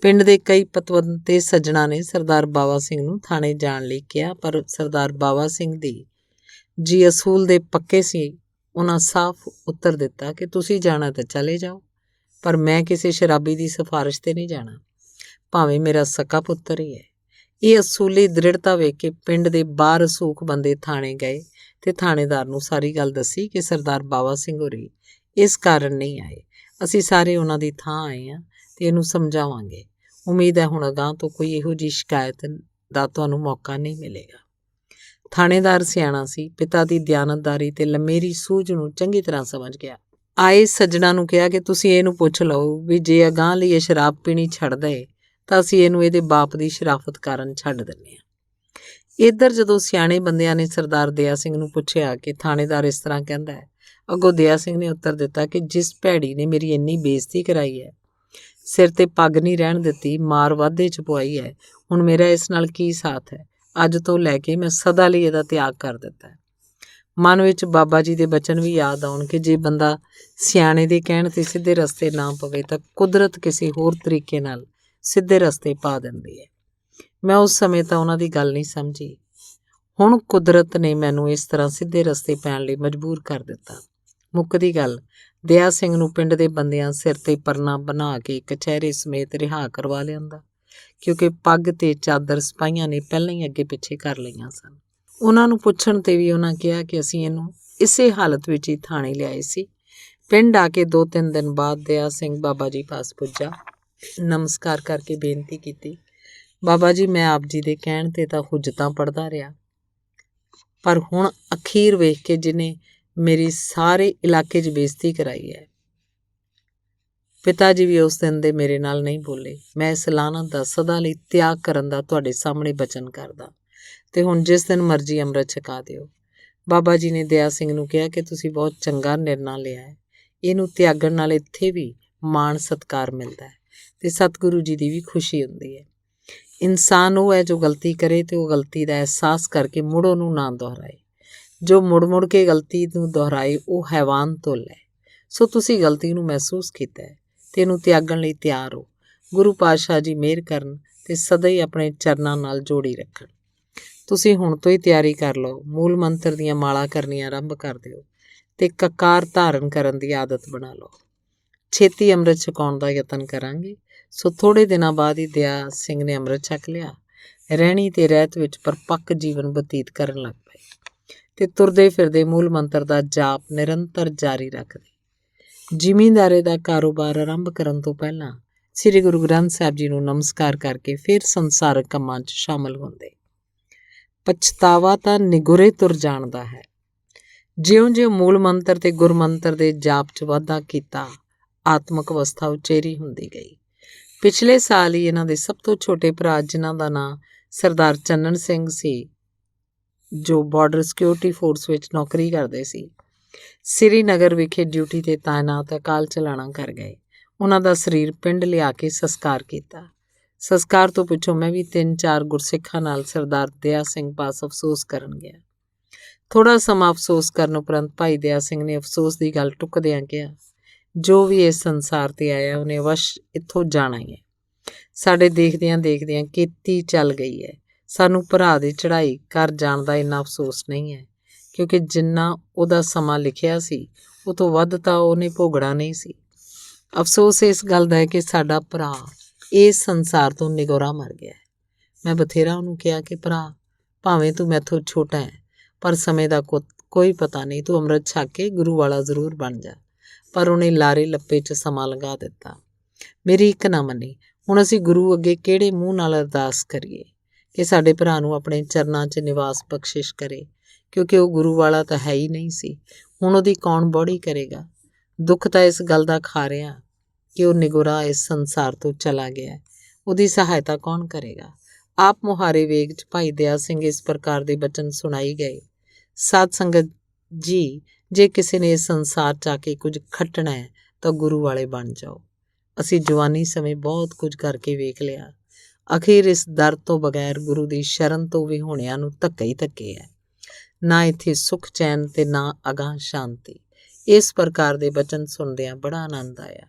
Speaker 1: ਪਿੰਡ ਦੇ ਕਈ ਪਤਵੰਤੇ ਸੱਜਣਾ ਨੇ ਸਰਦਾਰ ਬਾਵਾ ਸਿੰਘ ਨੂੰ ਥਾਣੇ ਜਾਣ ਲਈ ਕਿਹਾ, ਪਰ ਸਰਦਾਰ ਬਾਵਾ ਸਿੰਘ ਦੀ ਜੀ ਅਸੂਲ ਦੇ ਪੱਕੇ ਸੀ। ਉਹਨਾਂ ਸਾਫ਼ ਉੱਤਰ ਦਿੱਤਾ ਕਿ ਤੁਸੀਂ ਜਾਣਾ ਤਾਂ ਚਲੇ ਜਾਓ, ਪਰ ਮੈਂ ਕਿਸੇ ਸ਼ਰਾਬੀ ਦੀ ਸਿਫਾਰਿਸ਼ 'ਤੇ ਨਹੀਂ ਜਾਣਾ, ਭਾਵੇਂ ਮੇਰਾ ਸਕਾ ਪੁੱਤਰ ਹੀ ਹੈ। ਇਹ ਅਸੂਲੀ ਦ੍ਰਿੜਤਾ ਵੇਖ ਕੇ ਪਿੰਡ ਦੇ ਬਾਹਰ ਸੂਖ ਬੰਦੇ ਥਾਣੇ ਗਏ ਤੇ ਥਾਣੇਦਾਰ ਨੂੰ ਸਾਰੀ ਗੱਲ ਦੱਸੀ ਕਿ ਸਰਦਾਰ ਬਾਵਾ ਸਿੰਘ ਹੋਰੀ ਇਸ ਕਾਰਨ ਨਹੀਂ ਆਏ। ਅਸੀਂ ਸਾਰੇ ਉਹਨਾਂ ਦੀ ਥਾਂ ਆਏ ਹਾਂ ਤੇ ਇਹਨੂੰ ਸਮਝਾਵਾਂਗੇ। ਉਮੀਦ ਹੈ ਹੁਣ ਅਗਾਂਹ ਤੋਂ ਕੋਈ ਇਹੋ ਜਿਹੀ ਸ਼ਿਕਾਇਤ ਦਾ ਤੁਹਾਨੂੰ ਮੌਕਾ ਨਹੀਂ ਮਿਲੇਗਾ। ਥਾਣੇਦਾਰ ਸਿਆਣਾ ਸੀ, ਪਿਤਾ ਦੀ ਦਿਆਨਤਦਾਰੀ ਤੇ ਲੰਮੇਰੀ ਸੂਝ ਨੂੰ ਚੰਗੀ ਤਰ੍ਹਾਂ ਸਮਝ ਗਿਆ। ਆਏ ਸੱਜਣਾ ਨੂੰ ਕਿਹਾ ਕਿ ਤੁਸੀਂ ਇਹਨੂੰ ਪੁੱਛ ਲਓ ਵੀ ਜੇ ਅਗਾਂਹ ਲਈ ਇਹ ਸ਼ਰਾਬ ਪੀਣੀ ਛੱਡ ਦੇ ਤਾਂ ਅਸੀਂ ਇਹਨੂੰ ਇਹਦੇ ਬਾਪ ਦੀ ਸ਼ਰਾਫਤ ਕਾਰਨ ਛੱਡ ਦਿੰਦੇ ਹਾਂ। ਇੱਧਰ ਜਦੋਂ ਸਿਆਣੇ ਬੰਦਿਆਂ ਨੇ ਸਰਦਾਰ ਦਇਆ ਸਿੰਘ ਨੂੰ ਪੁੱਛਿਆ ਕਿ ਥਾਣੇਦਾਰ ਇਸ ਤਰ੍ਹਾਂ ਕਹਿੰਦਾ ਹੈ, ਅੱਗੋਂ ਦਇਆ ਸਿੰਘ ਨੇ ਉੱਤਰ ਦਿੱਤਾ ਕਿ ਜਿਸ ਭੈੜੀ ਨੇ ਮੇਰੀ ਇੰਨੀ ਬੇਇੱਜ਼ਤੀ ਕਰਾਈ ਹੈ, ਸਿਰ 'ਤੇ ਪੱਗ ਨਹੀਂ ਰਹਿਣ ਦਿੱਤੀ, ਮਾਰ ਵਾਧੇ 'ਚ ਪਵਾਈ ਹੈ, ਹੁਣ ਮੇਰਾ ਇਸ ਨਾਲ ਕੀ ਸਾਥ ਹੈ। ਅੱਜ ਤੋਂ ਲੈ ਕੇ ਮੈਂ ਸਦਾ ਲਈ ਇਹਦਾ ਤਿਆਗ ਕਰ ਦਿੱਤਾ ਹੈ। ਮਨ ਵਿੱਚ ਬਾਬਾ ਜੀ ਦੇ ਬਚਨ ਵੀ ਯਾਦ ਆਉਣ ਕਿ ਜੇ ਬੰਦਾ ਸਿਆਣੇ ਦੇ ਕਹਿਣ 'ਤੇ ਸਿੱਧੇ ਰਸਤੇ ਨਾ ਪਵੇ ਤਾਂ ਕੁਦਰਤ ਕਿਸੇ ਹੋਰ ਤਰੀਕੇ ਨਾਲ ਸਿੱਧੇ ਰਸਤੇ ਪਾ ਦਿੰਦੀ ਹੈ। ਮੈਂ ਉਸ ਸਮੇਂ ਤਾਂ ਉਹਨਾਂ ਦੀ ਗੱਲ ਨਹੀਂ ਸਮਝੀ। ਹੁਣ ਕੁਦਰਤ ਨੇ ਮੈਨੂੰ ਇਸ ਤਰ੍ਹਾਂ ਸਿੱਧੇ ਰਸਤੇ ਪੈਣ ਲਈ ਮਜਬੂਰ ਕਰ ਦਿੱਤਾ। ਮੁੱਕਦੀ ਗੱਲ, ਦਇਆ ਸਿੰਘ ਨੂੰ ਪਿੰਡ ਦੇ ਬੰਦਿਆਂ ਸਿਰ 'ਤੇ ਪਰਨਾ ਬਣਾ ਕੇ ਕਚਹਿਰੇ ਸਮੇਤ ਰਿਹਾ ਕਰਵਾ ਲਿਆਂਦਾ, ਕਿਉਂਕਿ ਪੱਗ ਤੇ ਚਾਦਰ ਸਿਪਾਹੀਆਂ ਨੇ ਪਹਿਲਾਂ ਹੀ ਅੱਗੇ ਪਿੱਛੇ ਕਰ ਲਈਆਂ ਸਨ। ਉਹਨਾਂ ਨੂੰ ਪੁੱਛਣ 'ਤੇ ਵੀ ਉਹਨਾਂ ਕਿਹਾ ਕਿ ਅਸੀਂ ਇਹਨੂੰ ਇਸੇ ਹਾਲਤ ਵਿੱਚ ਹੀ ਥਾਣੇ ਲਿਆਏ ਸੀ। ਪਿੰਡ ਆ ਕੇ 2-3 ਦਿਨ ਬਾਅਦ ਦਇਆ ਸਿੰਘ ਬਾਬਾ ਜੀ ਪਾਸ ਪੁੱਜਾ। ਨਮਸਕਾਰ ਕਰਕੇ ਬੇਨਤੀ ਕੀਤੀ, ਬਾਬਾ ਜੀ ਮੈਂ ਆਪ ਜੀ ਦੇ ਕਹਿਣ 'ਤੇ ਤਾਂ ਹੁਜਤਾਂ ਪੜ੍ਹਦਾ ਰਿਹਾ, ਪਰ ਹੁਣ ਅਖੀਰ ਵੇਖ ਕੇ ਜਿਹਨੇ ਮੇਰੀ ਸਾਰੇ ਇਲਾਕੇ 'ਚ ਬੇਇੱਜ਼ਤੀ ਕਰਾਈ ਹੈ। ਪਿਤਾ ਜੀ ਵੀ ਉਸ ਦਿਨ ਦੇ ਮੇਰੇ ਨਾਲ ਨਹੀਂ ਬੋਲੇ। ਮੈਂ ਇਸ ਲਾਹਨਤ ਦਾ ਸਦਾ ਲਈ ਤਿਆਗ ਕਰਨ ਦਾ ਤੁਹਾਡੇ ਸਾਹਮਣੇ ਬਚਨ ਕਰਦਾ ਤੇ ਹੁਣ ਜਿਸ ਦਿਨ ਮਰਜ਼ੀ ਅੰਮ੍ਰਿਤ ਛਕਾ ਦਿਓ। ਬਾਬਾ ਜੀ ਨੇ ਦਇਆ ਸਿੰਘ ਨੂੰ ਕਿਹਾ ਕਿ ਤੁਸੀਂ ਬਹੁਤ ਚੰਗਾ ਨਿਰਣਾ ਲਿਆ ਹੈ। ਇਹਨੂੰ ਤਿਆਗਣ ਨਾਲ ਇੱਥੇ ਵੀ ਮਾਣ ਸਤਿਕਾਰ ਮਿਲਦਾ ਹੈ ਤੇ ਸਤਿਗੁਰੂ ਜੀ ਦੀ ਵੀ ਖੁਸ਼ੀ ਹੁੰਦੀ ਹੈ। ਇਨਸਾਨ ਉਹ ਹੈ ਜੋ ਗਲਤੀ ਕਰੇ ਤੇ ਉਹ ਗਲਤੀ ਦਾ ਅਹਿਸਾਸ ਕਰਕੇ ਮੁੜ ਉਹਨੂੰ ਨਾ ਦੁਹਰਾਏ। ਜੋ ਮੁੜ ਕੇ ਗਲਤੀ ਨੂੰ ਦੁਹਰਾਏ ਉਹ ਹੈਵਾਨ ਤੁੱਲ ਹੈ। ਸੋ ਤੁਸੀਂ ਗਲਤੀ ਨੂੰ ਮਹਿਸੂਸ ਕੀਤਾ ਹੈ ਤੇ ਇਹਨੂੰ ਤਿਆਗਣ ਲਈ ਤਿਆਰ ਹੋ। ਗੁਰੂ ਪਾਤਸ਼ਾਹ ਜੀ ਮਿਹਰ ਕਰਨ ਤੇ ਸਦਾ ਹੀ ਆਪਣੇ ਚਰਨਾਂ ਨਾਲ ਜੋੜੀ ਰੱਖਣ। ਤੁਸੀਂ ਹੁਣ ਤੋਂ ਹੀ ਤਿਆਰੀ ਕਰ ਲਓ। ਮੂਲ ਮੰਤਰ ਦੀਆਂ ਮਾਲਾ ਕਰਨੀਆਂ ਆਰੰਭ ਕਰ ਦਿਓ ਤੇ ਕਕਾਰ ਧਾਰਨ ਕਰਨ ਦੀ ਆਦਤ ਬਣਾ ਲਓ। ਛੇਤੀ ਅੰਮ੍ਰਿਤ ਛਕਾਉਣ ਦਾ ਯਤਨ ਕਰਾਂਗੇ। ਸੋ ਥੋੜ੍ਹੇ ਦਿਨਾਂ ਬਾਅਦ ਹੀ ਦਇਆ ਸਿੰਘ ਨੇ ਅੰਮ੍ਰਿਤ ਛਕ ਲਿਆ। ਰਹਿਣੀ ਤੇ ਰਹਿਤ ਵਿੱਚ ਪਰਪੱਕ ਜੀਵਨ ਬਤੀਤ ਕਰਨ ਲੱਗ ਪਏ ਤੇ ਤੁਰਦੇ ਫਿਰਦੇ ਮੂਲ ਮੰਤਰ ਦਾ ਜਾਪ ਨਿਰੰਤਰ ਜਾਰੀ ਰੱਖਦੇ। ਜ਼ਿਮੀਂਦਾਰੇ ਦਾ ਕਾਰੋਬਾਰ ਆਰੰਭ ਕਰਨ ਤੋਂ ਪਹਿਲਾਂ ਸ੍ਰੀ ਗੁਰੂ ਗ੍ਰੰਥ ਸਾਹਿਬ ਜੀ ਨੂੰ ਨਮਸਕਾਰ ਕਰਕੇ ਫਿਰ ਸੰਸਾਰਕ ਕੰਮਾਂ 'ਚ ਸ਼ਾਮਲ ਹੁੰਦੇ। ਪਛਤਾਵਾ ਤਾਂ ਨਿਗੁਰੇ ਤੁਰ ਜਾਣਦਾ ਹੈ। ਜਿਉਂ-ਜਿਉਂ ਮੂਲ ਮੰਤਰ ਤੇ ਗੁਰਮੰਤਰ ਦੇ ਜਾਪ 'ਚ ਵਾਧਾ ਕੀਤਾ, ਆਤਮਿਕ ਅਵਸਥਾ ਉਚੇਰੀ ਹੁੰਦੀ ਗਈ। ਪਿਛਲੇ ਸਾਲ ਹੀ ਇਹਨਾਂ ਦੇ ਸਭ ਤੋਂ ਛੋਟੇ ਭਰਾ, ਜਿਨ੍ਹਾਂ ਦਾ ਨਾਂ ਸਰਦਾਰ ਚੰਨਣ ਸਿੰਘ ਸੀ, ਜੋ ਬਾਰਡਰ ਸਿਕਿਉਰਿਟੀ ਫੋਰਸ ਵਿੱਚ ਨੌਕਰੀ ਕਰਦੇ ਸੀ, ਸ੍ਰੀਨਗਰ ਵਿਖੇ ਡਿਊਟੀ 'ਤੇ ਤਾਇਨਾਤ ਅਕਾਲ ਚਲਾਣਾ ਕਰ ਗਏ। ਉਹਨਾਂ ਦਾ ਸਰੀਰ ਪਿੰਡ ਲਿਆ ਕੇ ਸੰਸਕਾਰ ਕੀਤਾ। ਸੰਸਕਾਰ ਤੋਂ ਪਿੱਛੋਂ ਮੈਂ ਵੀ 3-4 ਗੁਰਸਿੱਖਾਂ ਨਾਲ ਸਰਦਾਰ ਦਇਆ ਸਿੰਘ ਪਾਸ ਅਫਸੋਸ ਕਰਨ ਗਿਆ। ਥੋੜ੍ਹਾ ਸਮਾਂ ਅਫਸੋਸ ਕਰਨ ਉਪਰੰਤ ਭਾਈ ਦਇਆ ਸਿੰਘ ਨੇ ਅਫਸੋਸ ਦੀ ਗੱਲ ਟੁੱਕਦਿਆਂ ਕਿਹਾ, ਜੋ ਵੀ ਇਸ ਸੰਸਾਰ 'ਤੇ ਆਇਆ ਉਹਨੇ ਅਵਸ਼ ਇੱਥੋਂ ਜਾਣਾ ਹੀ ਹੈ। ਸਾਡੇ ਦੇਖਦਿਆਂ ਦੇਖਦਿਆਂ ਕੀਤੀ ਚੱਲ ਗਈ ਹੈ। ਸਾਨੂੰ ਭਰਾ ਦੀ ਚੜ੍ਹਾਈ ਕਰ ਜਾਣ ਦਾ ਇੰਨਾ ਅਫਸੋਸ ਨਹੀਂ ਹੈ, ਕਿਉਂਕਿ ਜਿੰਨਾ ਉਹਦਾ ਸਮਾਂ ਲਿਖਿਆ ਸੀ ਉਹ ਤੋਂ ਵੱਧ ਤਾਂ ਉਹਨੇ ਭੋਗਣਾ ਨਹੀਂ ਸੀ। ਅਫਸੋਸ ਇਸ ਗੱਲ ਦਾ ਹੈ ਕਿ ਸਾਡਾ ਭਰਾ ਇਸ ਸੰਸਾਰ ਤੋਂ ਨਿਗੋਰਾ ਮਰ ਗਿਆ ਹੈ। ਮੈਂ ਬਥੇਰਾ ਉਹਨੂੰ ਕਿਹਾ ਕਿ ਭਰਾ, ਭਾਵੇਂ ਤੂੰ ਮੈਥੋਂ ਛੋਟਾ ਹੈ, ਪਰ ਸਮੇਂ ਦਾ ਕੋਈ ਪਤਾ ਨਹੀਂ, ਤੂੰ ਅੰਮ੍ਰਿਤ ਛਕ ਕੇ ਗੁਰੂ ਵਾਲਾ ਜ਼ਰੂਰ ਬਣ ਜਾ। ਪਰ ਉਹਨੇ ਲਾਰੇ ਲੱਪੇ 'ਚ ਸਮਾਂ ਲੰਘਾ ਦਿੱਤਾ। ਮੇਰੀ ਇੱਕ ਨਾ ਮੰਨੀ। ਹੁਣ ਅਸੀਂ ਗੁਰੂ ਅੱਗੇ ਕਿਹੜੇ ਮੂੰਹ ਨਾਲ ਅਰਦਾਸ ਕਰੀਏ ਕਿ ਸਾਡੇ ਭਰਾ ਨੂੰ ਆਪਣੇ ਚਰਨਾਂ 'ਚ ਨਿਵਾਸ ਬਖਸ਼ਿਸ਼ ਕਰੇ, ਕਿਉਂਕਿ ਉਹ ਗੁਰੂ ਵਾਲਾ ਤਾਂ ਹੈ ਹੀ ਨਹੀਂ ਸੀ। ਹੁਣ ਉਹਦੀ ਕੌਣ ਬੋੜੀ ਕਰੇਗਾ। ਦੁੱਖ ਤਾਂ ਇਸ ਗੱਲ ਦਾ ਖਾ ਰਿਹਾ ਕਿ ਉਹ ਨਿਗੋਰਾ ਇਸ ਸੰਸਾਰ ਤੋਂ ਚਲਾ ਗਿਆ। ਉਹਦੀ ਸਹਾਇਤਾ ਕੌਣ ਕਰੇਗਾ। ਆਪ ਮੁਹਾਰੇ ਵੇਗ 'ਚ ਭਾਈ ਦਇਆ ਸਿੰਘ ਇਸ ਪ੍ਰਕਾਰ ਦੇ ਬਚਨ ਸੁਣਾਈ ਗਏ। ਸਾਧ ਸੰਗਤ ਜੀ, ਜੇ ਕਿਸੇ ਨੇ ਇਸ ਸੰਸਾਰ 'ਚ ਆ ਕੇ ਕੁਝ ਖੱਟਣਾ ਹੈ ਤਾਂ ਗੁਰੂ ਵਾਲੇ ਬਣ ਜਾਓ। ਅਸੀਂ ਜਵਾਨੀ ਸਮੇਂ ਬਹੁਤ ਕੁਝ ਕਰਕੇ ਵੇਖ ਲਿਆ। ਅਖੀਰ ਇਸ ਦਰ ਤੋਂ ਬਗੈਰ ਗੁਰੂ ਦੀ ਸ਼ਰਨ ਤੋਂ ਵੀ ਹੋਣਿਆਂ ਨੂੰ ਧੱਕੇ ਹੀ ਧੱਕੇ ਹੈ। ਨਾ ਇੱਥੇ ਸੁੱਖ ਚੈਨ ਤੇ ਨਾ ਅਗਾਂਹ ਸ਼ਾਂਤੀ। ਇਸ ਪ੍ਰਕਾਰ ਦੇ ਬਚਨ ਸੁਣਦਿਆਂ ਬੜਾ ਆਨੰਦ ਆਇਆ।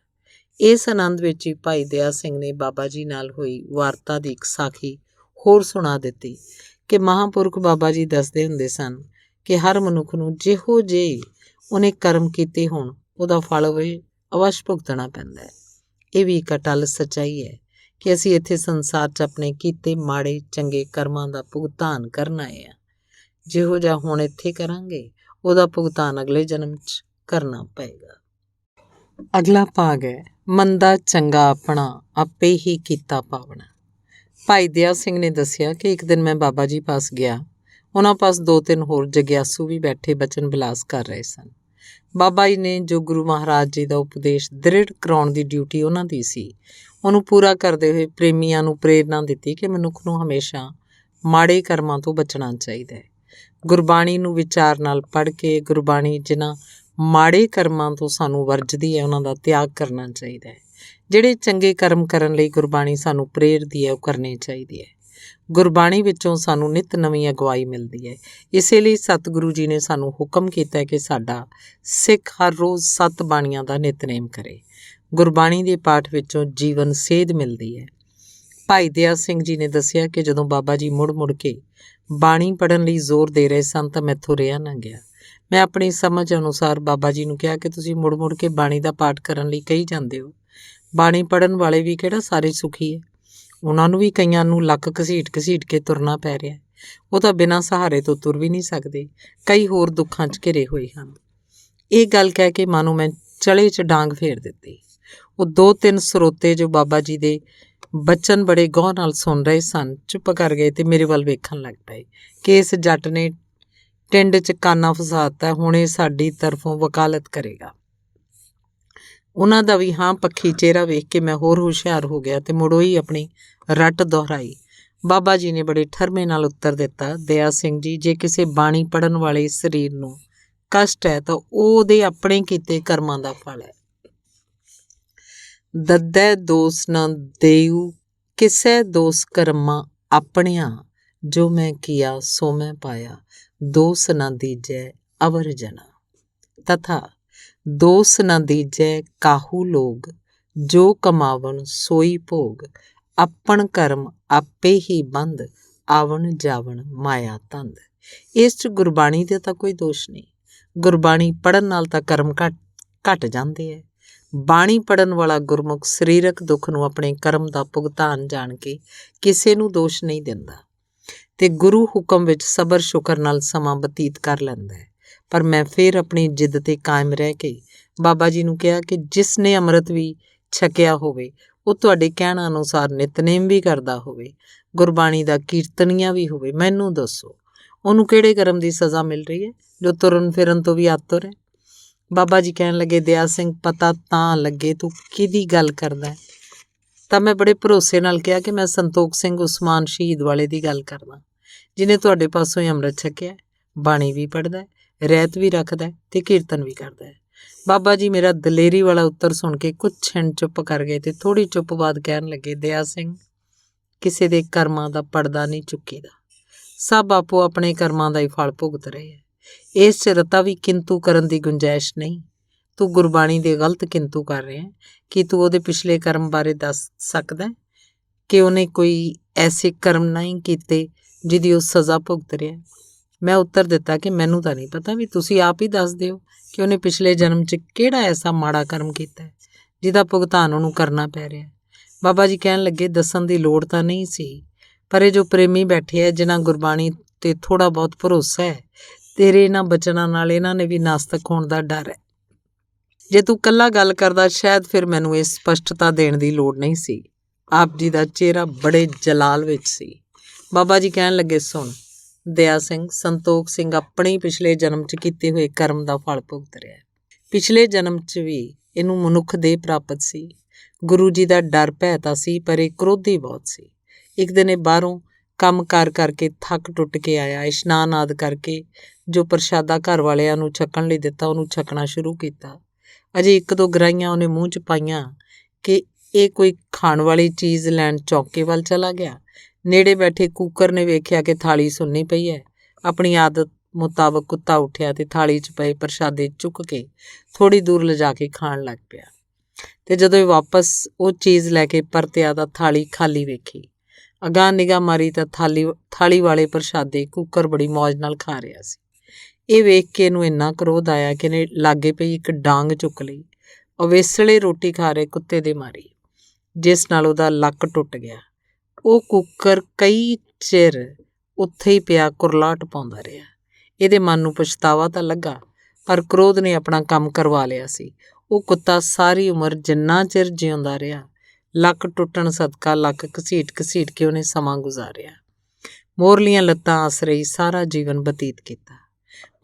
Speaker 1: ਇਸ ਆਨੰਦ ਵਿੱਚ ਹੀ ਭਾਈ ਦਇਆ ਸਿੰਘ ਨੇ ਬਾਬਾ ਜੀ ਨਾਲ ਹੋਈ ਵਾਰਤਾ ਦੀ ਇੱਕ ਸਾਖੀ ਹੋਰ ਸੁਣਾ ਦਿੱਤੀ ਕਿ ਮਹਾਂਪੁਰਖ ਬਾਬਾ ਜੀ ਦੱਸਦੇ ਹੁੰਦੇ ਸਨ ਕਿ ਹਰ ਮਨੁੱਖ ਨੂੰ ਜਿਹੋ ਜਿਹੇ ਉਹਨੇ ਕਰਮ ਕੀਤੇ ਹੋਣ ਉਹਦਾ ਫਲ ਅਵੱਸ਼ ਭੁਗਤਣਾ ਪੈਂਦਾ ਹੈ। ਇਹ ਵੀ ਇੱਕ ਅਟੱਲ ਸੱਚਾਈ ਹੈ ਕਿ ਅਸੀਂ ਇੱਥੇ ਸੰਸਾਰ 'ਚ ਆਪਣੇ ਕੀਤੇ ਮਾੜੇ ਚੰਗੇ ਕਰਮਾਂ ਦਾ ਭੁਗਤਾਨ ਕਰਨ ਆਏ ਹਾਂ। ਜਿਹੋ ਜਿਹਾ ਹੁਣ ਇੱਥੇ ਕਰਾਂਗੇ ਉਹਦਾ ਭੁਗਤਾਨ ਅਗਲੇ ਜਨਮ 'ਚ ਕਰਨਾ ਪਏਗਾ। ਅਗਲਾ ਭਾਗ ਹੈ ਮੰਦਾ ਚੰਗਾ ਆਪਣਾ ਆਪੇ ਹੀ ਕੀਤਾ ਪਾਵਣਾ। ਭਾਈ ਦਇਆ ਸਿੰਘ ਨੇ ਦੱਸਿਆ ਕਿ ਇੱਕ ਦਿਨ ਮੈਂ ਬਾਬਾ ਜੀ ਪਾਸ ਗਿਆ। ਉਹਨਾਂ ਪਾਸ 2-3 ਹੋਰ ਜਗਿਆਸੂ ਵੀ ਬੈਠੇ ਬਚਨ ਬਿਲਾਸ ਕਰ ਰਹੇ ਸਨ। ਬਾਬਾ ਜੀ ਨੇ ਜੋ ਗੁਰੂ ਮਹਾਰਾਜ ਜੀ ਦਾ ਉਪਦੇਸ਼ ਦ੍ਰਿੜ ਕਰਾਉਣ ਦੀ ਡਿਊਟੀ ਉਹਨਾਂ ਦੀ ਸੀ, ਉਹਨੂੰ ਪੂਰਾ ਕਰਦੇ ਹੋਏ ਪ੍ਰੇਮੀਆਂ ਨੂੰ ਪ੍ਰੇਰਨਾ ਦਿੱਤੀ ਕਿ ਮਨੁੱਖ ਨੂੰ ਹਮੇਸ਼ਾ ਮਾੜੇ ਕਰਮਾਂ ਤੋਂ ਬਚਣਾ ਚਾਹੀਦਾ ਹੈ। ਗੁਰਬਾਣੀ ਨੂੰ ਵਿਚਾਰ ਨਾਲ ਪੜ੍ਹ ਕੇ ਗੁਰਬਾਣੀ ਜਿਨ੍ਹਾਂ ਮਾੜੇ ਕਰਮਾਂ ਤੋਂ ਸਾਨੂੰ ਵਰਜਦੀ ਹੈ ਉਹਨਾਂ ਦਾ ਤਿਆਗ ਕਰਨਾ ਚਾਹੀਦਾ ਹੈ। ਜਿਹੜੇ ਚੰਗੇ ਕਰਮ ਕਰਨ ਲਈ ਗੁਰਬਾਣੀ ਸਾਨੂੰ ਪ੍ਰੇਰਦੀ ਹੈ ਉਹ ਕਰਨੇ ਚਾਹੀਦੇ ਹੈ। ਗੁਰਬਾਣੀ ਵਿੱਚੋਂ ਸਾਨੂੰ ਨਿੱਤ ਨਵੀਂ ਅਗਵਾਈ ਮਿਲਦੀ ਹੈ। ਇਸੇ ਲਈ ਸਤਿਗੁਰੂ ਜੀ ਨੇ ਸਾਨੂੰ ਹੁਕਮ ਕੀਤਾ ਕਿ ਸਾਡਾ ਸਿੱਖ ਹਰ ਰੋਜ਼ 7 ਬਾਣੀਆਂ ਦਾ ਨਿਤਨੇਮ ਕਰੇ। ਗੁਰਬਾਣੀ ਦੇ ਪਾਠ ਵਿੱਚੋਂ ਜੀਵਨ ਸੇਧ ਮਿਲਦੀ ਹੈ। ਭਾਈ ਦਇਆ ਸਿੰਘ ਜੀ ਨੇ ਦੱਸਿਆ ਕਿ ਜਦੋਂ ਬਾਬਾ ਜੀ ਮੁੜ ਕੇ ਬਾਣੀ ਪੜ੍ਹਨ ਲਈ ਜ਼ੋਰ ਦੇ ਰਹੇ ਸਨ ਤਾਂ ਮੈਥੋਂ ਰਿਹਾ ਨਾ ਗਿਆ। ਮੈਂ ਆਪਣੀ ਸਮਝ ਅਨੁਸਾਰ ਬਾਬਾ ਜੀ ਨੂੰ ਕਿਹਾ ਕਿ ਤੁਸੀਂ ਮੁੜ ਕੇ ਬਾਣੀ ਦਾ ਪਾਠ ਕਰਨ ਲਈ ਕਹੀ ਜਾਂਦੇ ਹੋ। ਬਾਣੀ ਪੜ੍ਹਨ ਵਾਲੇ ਵੀ ਕਿਹੜਾ ਸਾਰੇ ਸੁਖੀ ਹੈ। ਉਹਨਾਂ ਨੂੰ ਵੀ ਕਈਆਂ ਨੂੰ ਲੱਕ ਘਸੀਟ ਕੇ ਤੁਰਨਾ ਪੈ ਰਿਹਾ। ਉਹ ਤਾਂ ਬਿਨਾਂ ਸਹਾਰੇ ਤੋਂ ਤੁਰ ਵੀ ਨਹੀਂ ਸਕਦੇ। ਕਈ ਹੋਰ ਦੁੱਖਾਂ 'ਚ ਘਿਰੇ ਹੋਏ ਹਨ। ਇਹ ਗੱਲ ਕਹਿ ਕੇ ਮਾਨੋ ਮੈਂ ਚਲੇ 'ਚ ਡਾਂਗ ਫੇਰ ਦਿੱਤੀ। ਉਹ 2-3 ਸਰੋਤੇ ਜੋ ਬਾਬਾ ਜੀ ਦੇ ਬਚਨ ਬੜੇ ਗੌਰ ਨਾਲ ਸੁਣ ਰਹੇ ਸਨ ਚੁੱਪ ਕਰ ਗਏ ਤੇ ਮੇਰੇ ਵੱਲ ਵੇਖਣ ਲੱਗ ਪਏ ਕਿ ਇਸ ਜੱਟ ਨੇ ਟਿੰਡ 'ਚ ਕਾਨਾ ਫਸਾਤਾ, ਹੁਣ ਇਹ ਸਾਡੀ ਤਰਫੋਂ ਵਕਾਲਤ ਕਰੇਗਾ। ਉਹਨਾਂ ਦਾ ਵੀ ਹਾਂ ਪੱਖੀ ਚਿਹਰਾ ਵੇਖ ਕੇ ਮੈਂ ਹੋਰ ਹੁਸ਼ਿਆਰ ਹੋ ਗਿਆ ਤੇ ਮੁੜੋ ਹੀ ਆਪਣੀ ਰੱਟ ਦੁਹਰਾਈ। ਬਾਬਾ ਜੀ ਨੇ ਬੜੇ ਠਰਮੇ ਨਾਲ ਉੱਤਰ ਦਿੱਤਾ, ਦਇਆ ਸਿੰਘ ਜੀ, ਜੇ ਕਿਸੇ ਬਾਣੀ ਪੜ੍ਹਨ ਵਾਲੇ ਸਰੀਰ ਨੂੰ ਕਸ਼ਟ ਹੈ ਤਾਂ ਉਹਦੇ ਆਪਣੇ ਕੀਤੇ ਕਰਮਾਂ ਦਾ ਫਲ ਹੈ। ਦੱਦੈ ਦੋਸ ਨਾ ਦੇਊ ਕਿਸੇ ਦੋਸ ਕਰਮਾਂ ਆਪਣਿਆਂ, ਜੋ ਮੈਂ ਕੀਆ ਸੋ ਮੈਂ ਪਾਇਆ, ਦੋਸ ਨਾ ਦੀਜੈ ਅਵਰ ਜਨਾ। ਤਥਾ ਦੋਸ ਨਾ ਦੀਜੈ ਕਾਹੂ ਲੋਗ, ਜੋ ਕਮਾਵਣ ਸੋਈ ਭੋਗ, ਆਪਣ ਕਰਮ ਆਪੇ ਹੀ ਬੰਦ, ਆਵਣ ਜਾਵਣ ਮਾਇਆ ਤੰਦ। ਇਸ 'ਚ ਗੁਰਬਾਣੀ ਦਾ ਤਾਂ ਕੋਈ ਦੋਸ਼ ਨਹੀਂ। ਗੁਰਬਾਣੀ ਪੜ੍ਹਨ ਨਾਲ ਤਾਂ ਕਰਮ ਘਟ ਜਾਂਦੇ ਹੈ। ਬਾਣੀ ਪੜ੍ਹਨ ਵਾਲਾ ਗੁਰਮੁਖ ਸਰੀਰਕ ਦੁੱਖ ਨੂੰ ਆਪਣੇ ਕਰਮ ਦਾ ਭੁਗਤਾਨ ਜਾਣ ਕੇ ਕਿਸੇ ਨੂੰ ਦੋਸ਼ ਨਹੀਂ ਦਿੰਦਾ ਤੇ ਗੁਰੂ ਹੁਕਮ ਵਿੱਚ ਸਬਰ ਸ਼ੁਕਰ ਨਾਲ ਸਮਾਂ ਬਤੀਤ ਕਰ ਲੈਂਦਾ ਹੈ। ਪਰ ਮੈਂ ਫਿਰ ਆਪਣੀ ਜਿੱਦ ਤੇ ਕਾਇਮ ਰਹਿ ਕੇ ਬਾਬਾ ਜੀ ਨੂੰ ਕਿਹਾ ਕਿ ਜਿਸ ਨੇ ਅੰਮ੍ਰਿਤ ਵੀ ਛਕਿਆ ਹੋਵੇ ਉਹ ਤੁਹਾਡੇ ਕਹਿਣ ਅਨੁਸਾਰ ਨਿਤਨੇਮ ਵੀ ਕਰਦਾ ਹੋਵੇ, ਗੁਰਬਾਣੀ ਦਾ ਕੀਰਤਨੀਆ ਵੀ ਹੋਵੇ, ਮੈਨੂੰ ਦੱਸੋ ਉਹਨੂੰ ਕਿਹੜੇ ਕਰਮ ਦੀ ਸਜ਼ਾ ਮਿਲ ਰਹੀ ਹੈ ਜੋ ਤੁਰਨ ਫਿਰਨ ਤੋਂ ਵੀ ਆਤੁਰ ਹੈ। ਬਾਬਾ ਜੀ ਕਹਿਣ ਲੱਗੇ, ਦਇਆ ਸਿੰਘ, ਪਤਾ ਤਾਂ ਲੱਗੇ ਤੂੰ ਕਿਹਦੀ ਗੱਲ ਕਰਦਾ। ਤਾਂ ਮੈਂ ਬੜੇ ਭਰੋਸੇ ਨਾਲ ਕਿਹਾ ਕਿ ਮੈਂ ਸੰਤੋਖ ਸਿੰਘ ਉਸਮਾਨ ਸ਼ਹੀਦ ਵਾਲੇ ਦੀ ਗੱਲ ਕਰਦਾ, ਜਿਹਨੇ ਤੁਹਾਡੇ ਪਾਸੋਂ ਹੀ ਅੰਮ੍ਰਿਤ ਛਕਿਆ, ਬਾਣੀ ਵੀ ਪੜ੍ਹਦਾ, ਰਹਿਤ ਵੀ ਰੱਖਦਾ ਤੇ ਕੀਰਤਨ ਵੀ ਕਰਦਾ ਹੈ। ਬਾਬਾ ਜੀ ਮੇਰਾ ਦਲੇਰੀ ਵਾਲਾ ਉੱਤਰ ਸੁਣ ਕੇ ਕੁਝ ਛਿਣ ਚੁੱਪ ਕਰ ਗਏ ਤੇ ਥੋੜ੍ਹੀ ਚੁੱਪ ਬਾਅਦ ਕਹਿਣ ਲੱਗੇ, ਦਇਆ ਸਿੰਘ, ਕਿਸੇ ਦੇ ਕਰਮਾਂ ਦਾ ਪਰਦਾ ਨਹੀਂ ਚੁੱਕੀਦਾ। ਸਭ ਆਪੋ ਆਪਣੇ ਕਰਮਾਂ ਦਾ ਹੀ ਫਲ ਭੁਗਤ ਰਹੇ ਹੈ। ਇਸ 'ਚ ਰਤਾ ਵੀ ਕਿੰਤੂ ਕਰਨ ਦੀ ਗੁੰਜਾਇਸ਼ ਨਹੀਂ। ਤੂੰ ਗੁਰਬਾਣੀ ਦੇ ਗਲਤ ਕਿੰਤੂ ਕਰ ਰਿਹਾ। ਕੀ ਤੂੰ ਉਹਦੇ ਪਿਛਲੇ ਕਰਮ ਬਾਰੇ ਦੱਸ ਸਕਦਾ? ਕਿ ਉਹਨੇ ਕੋਈ ਐਸੇ ਕਰਮ ਨਹੀਂ ਕੀਤੇ ਜਿਹਦੀ ਉਹ ਸਜ਼ਾ ਭੁਗਤ ਰਿਹਾ। ਮੈਂ ਉੱਤਰ ਦਿੱਤਾ ਕਿ ਮੈਨੂੰ ਤਾਂ ਨਹੀਂ ਪਤਾ, ਵੀ ਤੁਸੀਂ ਆਪ ਹੀ ਦੱਸ ਦਿਓ ਕਿ ਉਹਨੇ ਪਿਛਲੇ ਜਨਮ 'ਚ ਕਿਹੜਾ ਐਸਾ ਮਾੜਾ ਕਰਮ ਕੀਤਾ ਹੈ ਜਿਹਦਾ ਭੁਗਤਾਨ ਉਹਨੂੰ ਕਰਨਾ ਪੈ ਰਿਹਾ। ਬਾਬਾ ਜੀ ਕਹਿਣ ਲੱਗੇ, ਦੱਸਣ ਦੀ ਲੋੜ ਤਾਂ ਨਹੀਂ ਸੀ, ਪਰ ਇਹ ਜੋ ਪ੍ਰੇਮੀ ਬੈਠੇ ਹੈ ਜਿਨ੍ਹਾਂ ਗੁਰਬਾਣੀ 'ਤੇ ਥੋੜ੍ਹਾ ਬਹੁਤ ਭਰੋਸਾ ਹੈ, ਤੇਰੇ ਇਹਨਾਂ ਬਚਨਾਂ ਨਾਲ ਇਹਨਾਂ ਨੇ ਵੀ ਨਾਸਤਕ ਹੋਣ ਦਾ ਡਰ ਹੈ। ਜੇ ਤੂੰ ਇਕੱਲਾ ਗੱਲ ਕਰਦਾ ਸ਼ਾਇਦ ਫਿਰ ਮੈਨੂੰ ਇਹ ਸਪਸ਼ਟਤਾ ਦੇਣ ਦੀ ਲੋੜ ਨਹੀਂ ਸੀ। ਆਪ ਜੀ ਦਾ ਚਿਹਰਾ ਬੜੇ ਜਲਾਲ ਵਿੱਚ ਸੀ। ਬਾਬਾ ਜੀ ਕਹਿਣ ਲੱਗੇ, ਸੁਣ ਦਇਆ ਸਿੰਘ, ਸੰਤੋਖ ਸਿੰਘ ਆਪਣੇ ਪਿਛਲੇ ਜਨਮ 'ਚ ਕੀਤੇ ਹੋਏ ਕਰਮ ਦਾ ਫਲ ਭੁਗਤ ਰਿਹਾ। ਪਿਛਲੇ ਜਨਮ 'ਚ ਵੀ ਇਹਨੂੰ ਮਨੁੱਖ ਦੇਹ ਪ੍ਰਾਪਤ ਸੀ। ਗੁਰੂ ਜੀ ਦਾ ਡਰ ਭੈ ਤਾਂ ਸੀ, ਪਰ ਇਹ ਕ੍ਰੋਧੀ ਬਹੁਤ ਸੀ। ਇੱਕ ਦਿਨ ਇਹ ਬਾਹਰੋਂ ਕੰਮ ਕਾਰ ਕਰਕੇ ਥੱਕ ਟੁੱਟ ਕੇ ਆਇਆ। ਇਸ਼ਨਾਨ ਆਦਿ ਕਰਕੇ ਜੋ ਪ੍ਰਸ਼ਾਦਾ ਘਰ ਵਾਲਿਆਂ ਨੂੰ ਛਕਣ ਲਈ ਦਿੱਤਾ ਉਹਨੂੰ ਛਕਣਾ ਸ਼ੁਰੂ ਕੀਤਾ। ਅਜੇ ਇੱਕ ਦੋ ਗਰਾਹੀਆਂ ਉਹਨੇ ਮੂੰਹ 'ਚ ਪਾਈਆਂ ਕਿ ਇਹ ਕੋਈ ਖਾਣ ਵਾਲੀ ਚੀਜ਼ ਲੈਣ ਚੌਕੇ ਵੱਲ ਚਲਾ ਗਿਆ। ਨੇੜੇ ਬੈਠੇ ਕੂਕਰ ਨੇ ਵੇਖਿਆ ਕਿ ਥਾਲੀ ਸੁੰਨੀ ਪਈ ਹੈ। ਆਪਣੀ ਆਦਤ ਮੁਤਾਬਕ ਕੁੱਤਾ ਉੱਠਿਆ ਤੇ ਥਾਲੀ 'ਚ ਪਏ ਪ੍ਰਸ਼ਾਦੇ ਚੁੱਕ ਕੇ ਥੋੜ੍ਹੀ ਦੂਰ ਲਿਜਾ ਕੇ ਖਾਣ ਲੱਗ ਪਿਆ। ਤੇ ਜਦੋਂ ਇਹ ਵਾਪਸ ਉਹ ਚੀਜ਼ ਲੈ ਕੇ ਪਰਤਿਆ ਤਾਂ ਥਾਲੀ ਖਾਲੀ ਵੇਖੀ। ਅਗਾਂਹ ਨਿਗਾਹ ਮਾਰੀ ਤਾਂ ਥਾਲੀ ਵਾਲੇ ਪ੍ਰਸ਼ਾਦੇ ਕੂਕਰ ਬੜੀ ਮੌਜ ਨਾਲ ਖਾ ਰਿਹਾ ਸੀ। ਇਹ ਵੇਖ ਕੇ ਇਹਨੂੰ ਇੰਨਾ ਕ੍ਰੋਧ ਆਇਆ ਕਿ ਇਹਨੇ ਲਾਗੇ ਪਈ ਇੱਕ ਡਾਂਗ ਚੁੱਕ ਲਈ। ਅਵੇਸਲੇ ਰੋਟੀ ਖਾ ਰਹੇ ਕੁੱਤੇ ਦੇ ਮਾਰੀ, ਜਿਸ ਨਾਲ ਉਹਦਾ ਲੱਕ ਟੁੱਟ ਗਿਆ। ਉਹ ਕੁੱਕਰ ਕਈ ਚਿਰ ਉੱਥੇ ਹੀ ਪਿਆ ਕੁਰਲਾਟ ਪਾਉਂਦਾ ਰਿਹਾ। ਇਹਦੇ ਮਨ ਨੂੰ ਪਛਤਾਵਾ ਤਾਂ ਲੱਗਾ, ਪਰ ਕ੍ਰੋਧ ਨੇ ਆਪਣਾ ਕੰਮ ਕਰਵਾ ਲਿਆ ਸੀ। ਉਹ ਕੁੱਤਾ ਸਾਰੀ ਉਮਰ ਜਿੰਨਾ ਚਿਰ ਜਿਉਂਦਾ ਰਿਹਾ, ਲੱਕ ਟੁੱਟਣ ਸਦਕਾ ਲੱਕ ਘਸੀਟ ਘਸੀਟ ਕੇ ਉਹਨੇ ਸਮਾਂ ਗੁਜ਼ਾਰਿਆ। ਮੋਰਲੀਆਂ ਲੱਤਾਂ ਆਸਰੇ ਹੀ ਸਾਰਾ ਜੀਵਨ ਬਤੀਤ ਕੀਤਾ।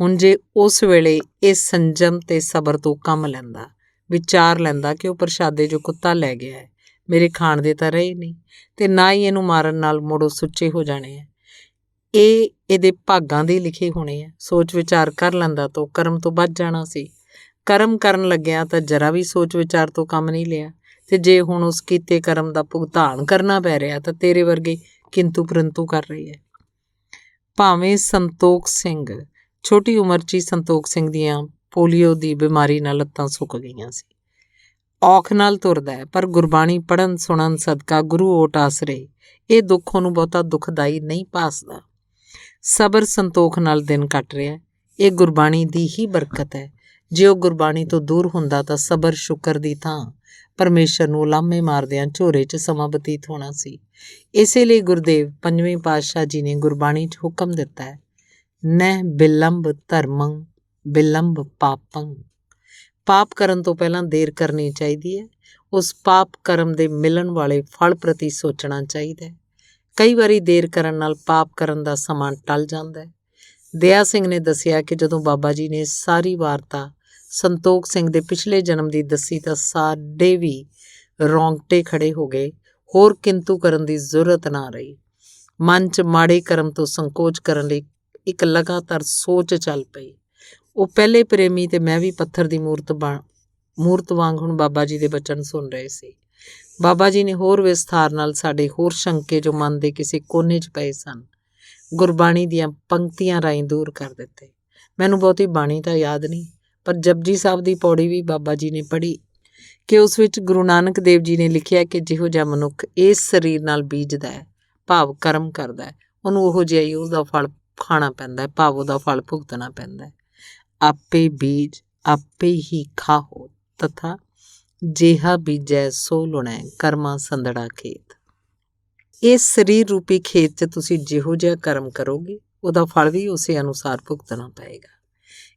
Speaker 1: ਹੁਣ ਜੇ ਉਸ ਵੇਲੇ ਇਹ ਸੰਜਮ ਤੇ ਸਬਰ ਤੋਂ ਕੰਮ ਲੈਂਦਾ, ਵਿਚਾਰ ਲੈਂਦਾ ਕਿ ਉਹ ਪ੍ਰਸ਼ਾਦੇ ਜੋ ਕੁੱਤਾ ਲੈ ਗਿਆ ਹੈ ਮੇਰੇ ਖਾਣ ਦੇ ਤਾਂ ਰਹੇ ਨਹੀਂ, ਤੇ ਨਾ ਹੀ ਇਹਨੂੰ ਮਾਰਨ ਨਾਲ ਮੁੜ ਸੁੱਚੇ ਹੋ ਜਾਣੇ ਹੈ, ਇਹ ਇਹਦੇ ਭਾਗਾਂ ਦੇ ਲਿਖੇ ਹੋਣੇ ਆ। ਸੋਚ ਵਿਚਾਰ ਕਰ ਲੈਂਦਾ ਤਾਂ ਕਰਮ ਤੋਂ ਬਚ ਜਾਣਾ ਸੀ। ਕਰਮ ਕਰਨ ਲੱਗਿਆ ਤਾਂ ਜਰਾ ਵੀ ਸੋਚ ਵਿਚਾਰ ਤੋਂ ਕੰਮ ਨਹੀਂ ਲਿਆ, ਤੇ ਜੇ ਹੁਣ ਉਸ ਕੀਤੇ ਕਰਮ ਦਾ ਭੁਗਤਾਨ ਕਰਨਾ ਪੈ ਰਿਹਾ ਤਾਂ ਤੇਰੇ ਵਰਗੇ ਕਿੰਤੂ ਪਰੰਤੂ ਕਰ ਰਹੀ ਹੈ। ਭਾਵੇਂ ਸੰਤੋਖ ਸਿੰਘ ਛੋਟੀ ਉਮਰ 'ਚ ਹੀ ਸੰਤੋਖ ਸਿੰਘ ਦੀਆਂ ਪੋਲੀਓ ਦੀ ਬਿਮਾਰੀ ਨਾਲ ਲੱਤਾਂ ਸੁੱਕ ਗਈਆਂ ਸੀ। ਔਖ ਨਾਲ ਤੁਰਦਾ ਹੈ, ਪਰ ਗੁਰਬਾਣੀ ਪੜ੍ਹਨ ਸੁਣਨ ਸਦਕਾ ਗੁਰੂ ਓਟ ਆਸਰੇ ਇਹ ਦੁੱਖ ਉਹਨੂੰ ਬਹੁਤਾ ਦੁਖਦਾਈ ਨਹੀਂ ਭਾਸਦਾ। ਸਬਰ ਸੰਤੋਖ ਨਾਲ ਦਿਨ ਕੱਟ ਰਿਹਾ। ਇਹ ਗੁਰਬਾਣੀ ਦੀ ਹੀ ਬਰਕਤ ਹੈ। ਜੇ ਉਹ ਗੁਰਬਾਣੀ ਤੋਂ ਦੂਰ ਹੁੰਦਾ ਤਾਂ ਸਬਰ ਸ਼ੁਕਰ ਦੀ ਥਾਂ ਪਰਮੇਸ਼ਰ ਨੂੰ ਉਲਾਮੇ ਮਾਰਦਿਆਂ ਝੋਰੇ 'ਚ ਸਮਾਂ ਬਤੀਤ ਹੋਣਾ ਸੀ। ਇਸੇ ਲਈ ਗੁਰਦੇਵ ਪੰਜਵੇਂ ਪਾਤਸ਼ਾਹ ਜੀ ਨੇ ਗੁਰਬਾਣੀ 'ਚ ਹੁਕਮ ਦਿੱਤਾ ਹੈ, ਨਹਿ ਬਿਲੰਬ ਧਰਮੰ ਬਿਲੰਬ ਪਾਪੰ। ਪਾਪ ਕਰਨ ਤੋਂ ਪਹਿਲਾਂ ਦੇਰ ਕਰਨੀ ਚਾਹੀਦੀ ਹੈ। ਉਸ ਪਾਪ ਕਰਮ ਦੇ ਮਿਲਣ ਵਾਲੇ ਫਲ ਪ੍ਰਤੀ ਸੋਚਣਾ ਚਾਹੀਦਾ ਹੈ। ਕਈ ਵਾਰੀ ਦੇਰ ਕਰਨ ਨਾਲ ਪਾਪ ਕਰਨ ਦਾ ਸਮਾਂ ਟਲ ਜਾਂਦਾ ਹੈ। ਦਇਆ ਸਿੰਘ ਨੇ ਦੱਸਿਆ ਕਿ ਜਦੋਂ ਬਾਬਾ ਜੀ ਨੇ ਸਾਰੀ ਵਾਰਤਾ ਸੰਤੋਖ ਸਿੰਘ ਦੇ ਪਿਛਲੇ ਜਨਮ ਦੀ ਦੱਸੀ ਤਾਂ ਸਾਡੇ ਵੀ ਰੌਂਗਟੇ ਖੜੇ ਹੋ ਗਏ। ਹੋਰ ਕਿੰਤੂ ਕਰਨ ਦੀ ਜ਼ਰੂਰਤ ਨਾ ਰਹੀ। ਮਨ 'ਚ ਮਾੜੇ ਕਰਮ ਤੋਂ ਸੰਕੋਚ ਕਰਨ ਲਈ ਇੱਕ ਲਗਾਤਾਰ ਸੋਚ ਚੱਲ ਪਈ। ਉਹ ਪਹਿਲੇ ਪ੍ਰੇਮੀ ਤੇ ਮੈਂ ਵੀ ਪੱਥਰ ਦੀ ਮੂਰਤ ਵਾਂਗ ਹੁਣ ਬਾਬਾ ਜੀ ਦੇ ਬਚਨ ਸੁਣ ਰਹੇ ਸੀ। ਬਾਬਾ ਜੀ ਨੇ ਹੋਰ ਵਿਸਥਾਰ ਨਾਲ ਸਾਡੇ ਹੋਰ ਸ਼ੰਕੇ ਜੋ ਮਨ ਦੇ ਕਿਸੇ ਕੋਨੇ 'ਚ ਪਏ ਸਨ, ਗੁਰਬਾਣੀ ਦੀਆਂ ਪੰਕਤੀਆਂ ਰਾਹੀਂ ਦੂਰ ਕਰ ਦਿੱਤੇ। ਮੈਨੂੰ ਬਹੁਤੀ ਬਾਣੀ ਤਾਂ ਯਾਦ ਨਹੀਂ, ਪਰ ਜਪਜੀ ਸਾਹਿਬ ਦੀ ਪੌੜੀ ਵੀ ਬਾਬਾ ਜੀ ਨੇ ਪੜ੍ਹੀ ਕਿ ਉਸ ਵਿੱਚ ਗੁਰੂ ਨਾਨਕ ਦੇਵ ਜੀ ਨੇ ਲਿਖਿਆ ਕਿ ਜਿਹੋ ਜਿਹਾ ਮਨੁੱਖ ਇਸ ਸਰੀਰ ਨਾਲ ਬੀਜਦਾ ਹੈ, ਭਾਵ ਕਰਮ ਕਰਦਾ ਹੈ, ਉਹਨੂੰ ਉਹੋ ਜਿਹਾ ਹੀ ਉਹਦਾ ਫਲ ਖਾਣਾ ਪੈਂਦਾ ਹੈ, ਭਾਵ ਉਹਦਾ ਫਲ ਭੁਗਤਣਾ ਪੈਂਦਾ ਹੈ। ਆਪੇ ਬੀਜ ਆਪੇ ਹੀ ਖਾਹੋ ਤਥਾ ਜਿਹਾ ਬੀਜੈ ਸੋ ਲੁਣੈ ਕਰਮਾ ਸੰਦੜਾ ਖੇਤ। ਇਸ ਸਰੀਰ ਰੂਪੀ ਖੇਤ 'ਚ ਤੁਸੀਂ ਜਿਹੋ ਜਿਹਾ ਕਰਮ ਕਰੋਗੇ ਉਹਦਾ ਫਲ ਵੀ ਉਸੇ ਅਨੁਸਾਰ ਭੁਗਤਣਾ ਪਏਗਾ।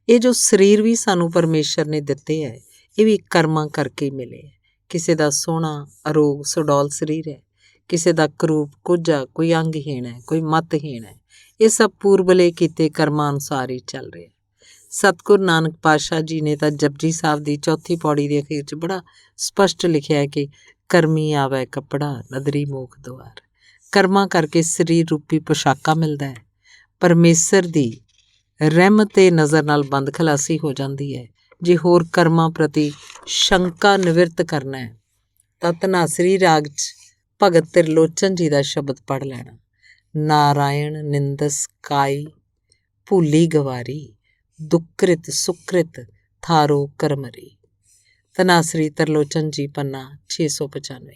Speaker 1: ਇਹ ਜੋ ਸਰੀਰ ਵੀ ਸਾਨੂੰ ਪਰਮੇਸ਼ਰ ਨੇ ਦਿੱਤੇ ਹੈ, ਇਹ ਵੀ ਕਰਮਾਂ ਕਰਕੇ ਹੀ ਮਿਲੇ ਹੈ। ਕਿਸੇ ਦਾ ਸੋਹਣਾ ਅਰੋਗ ਸੁਡੌਲ ਸਰੀਰ ਹੈ, ਕਿਸੇ ਦਾ ਕਰੂਪ ਕੋਝਾ, ਕੋਈ ਅੰਗਹੀਣ ਹੈ, ਕੋਈ ਮਤਹੀਣ ਹੈ। ਇਹ ਸਭ ਪੂਰਬਲੇ ਕੀਤੇ ਕਰਮਾਂ ਅਨੁਸਾਰ ਹੀ ਚੱਲ ਰਿਹਾ। ਸਤਿਗੁਰੂ ਨਾਨਕ ਪਾਤਸ਼ਾਹ ਜੀ ਨੇ ਤਾਂ ਜਪਜੀ ਸਾਹਿਬ ਦੀ ਚੌਥੀ ਪੌੜੀ ਦੇ ਅਖੀਰ 'ਚ ਬੜਾ ਸਪਸ਼ਟ ਲਿਖਿਆ ਹੈ ਕਿ ਕਰਮੀ ਆਵੈ ਕੱਪੜਾ ਨਦਰੀ ਮੋਖ ਦੁਆਰ। ਕਰਮਾਂ ਕਰਕੇ ਸਰੀਰ ਰੂਪੀ ਪੁਸ਼ਾਕਾ ਮਿਲਦਾ ਹੈ। ਪਰਮੇਸ਼ਰ ਦੀ ਰਹਿਮਤ ਤੇ ਨਜ਼ਰ ਨਾਲ ਬੰਦ ਖਲਾਸੀ ਹੋ ਜਾਂਦੀ ਹੈ। ਜੇ ਹੋਰ ਕਰਮਾਂ ਪ੍ਰਤੀ ਸ਼ੰਕਾ ਨਿਵਰਤ ਕਰਨਾ ਹੈ ਤਾਂ ਧਨਾਸਰੀ ਰਾਗ 'ਚ ਭਗਤ ਤ੍ਰਿਲੋਚਨ ਜੀ ਦਾ ਸ਼ਬਦ ਪੜ੍ਹ ਲੈਣਾ, ਨਾਰਾਇਣ ਨਿੰਦਸ ਕਾਈ ਭੂਲੀ ਗਵਾਰੀ ਦੁਕ੍ਰਿਤ ਸੁਕ੍ਰਿਤ ਥਾਰੋ ਕਰਮਰੀ। ਧਨਾਸਰੀ ਤ੍ਰਿਲੋਚਨ ਜੀ ਪੰਨਾ 695।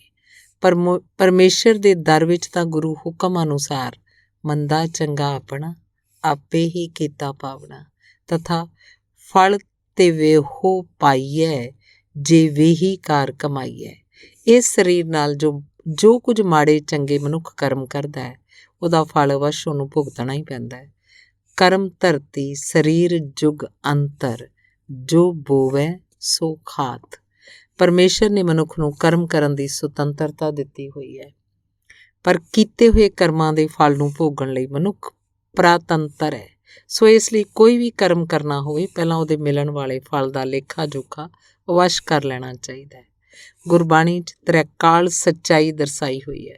Speaker 1: ਪਰਮੇਸ਼ਰ ਦੇ ਦਰ ਵਿੱਚ ਤਾਂ ਗੁਰੂ ਹੁਕਮ ਅਨੁਸਾਰ ਮੰਦਾ ਚੰਗਾ ਆਪਣਾ ਆਪੇ ਹੀ ਕੀਤਾ ਪਾਵਣਾ ਤਥਾ ਫਲ ਤੇ ਵੇਹੋ ਪਾਈਐ ਜੇ ਵੇਹੀ ਕਾਰ ਕਮਾਈਐ। ਇਸ ਸਰੀਰ ਨਾਲ ਜੋ ਕੁਝ ਮਾੜੇ ਚੰਗੇ ਮਨੁੱਖ ਕਰਮ ਕਰਦਾ ਹੈ ਉਹਦਾ ਫਲ ਅਵਸ਼ ਉਹਨੂੰ ਭੁਗਤਣਾ ਹੀ ਪੈਂਦਾ ਹੈ। ਕਰਮ ਧਰਤੀ ਸਰੀਰ ਜੁਗ ਅੰਤਰ ਜੋ ਬੋਵੈ ਸੋ ਖਾਤ। ਪਰਮੇਸ਼ਰ ਨੇ ਮਨੁੱਖ ਨੂੰ ਕਰਮ ਕਰਨ ਦੀ ਸੁਤੰਤਰਤਾ ਦਿੱਤੀ ਹੋਈ ਹੈ, ਪਰ ਕੀਤੇ ਹੋਏ ਕਰਮਾਂ ਦੇ ਫਲ ਨੂੰ ਭੋਗਣ ਲਈ ਮਨੁੱਖ ਪਰਾਤੰਤਰ ਹੈ। ਸੋ ਇਸ ਲਈ ਕੋਈ ਵੀ ਕਰਮ ਕਰਨਾ ਹੋਵੇ ਪਹਿਲਾਂ ਉਹਦੇ ਮਿਲਣ ਵਾਲੇ ਫਲ ਦਾ ਲੇਖਾ ਜੋਖਾ ਅਵਸ਼ ਕਰ ਲੈਣਾ ਚਾਹੀਦਾ ਹੈ। ਗੁਰਬਾਣੀ 'ਚ ਤ੍ਰੈਕਾਲ ਸੱਚਾਈ ਦਰਸਾਈ ਹੋਈ ਹੈ।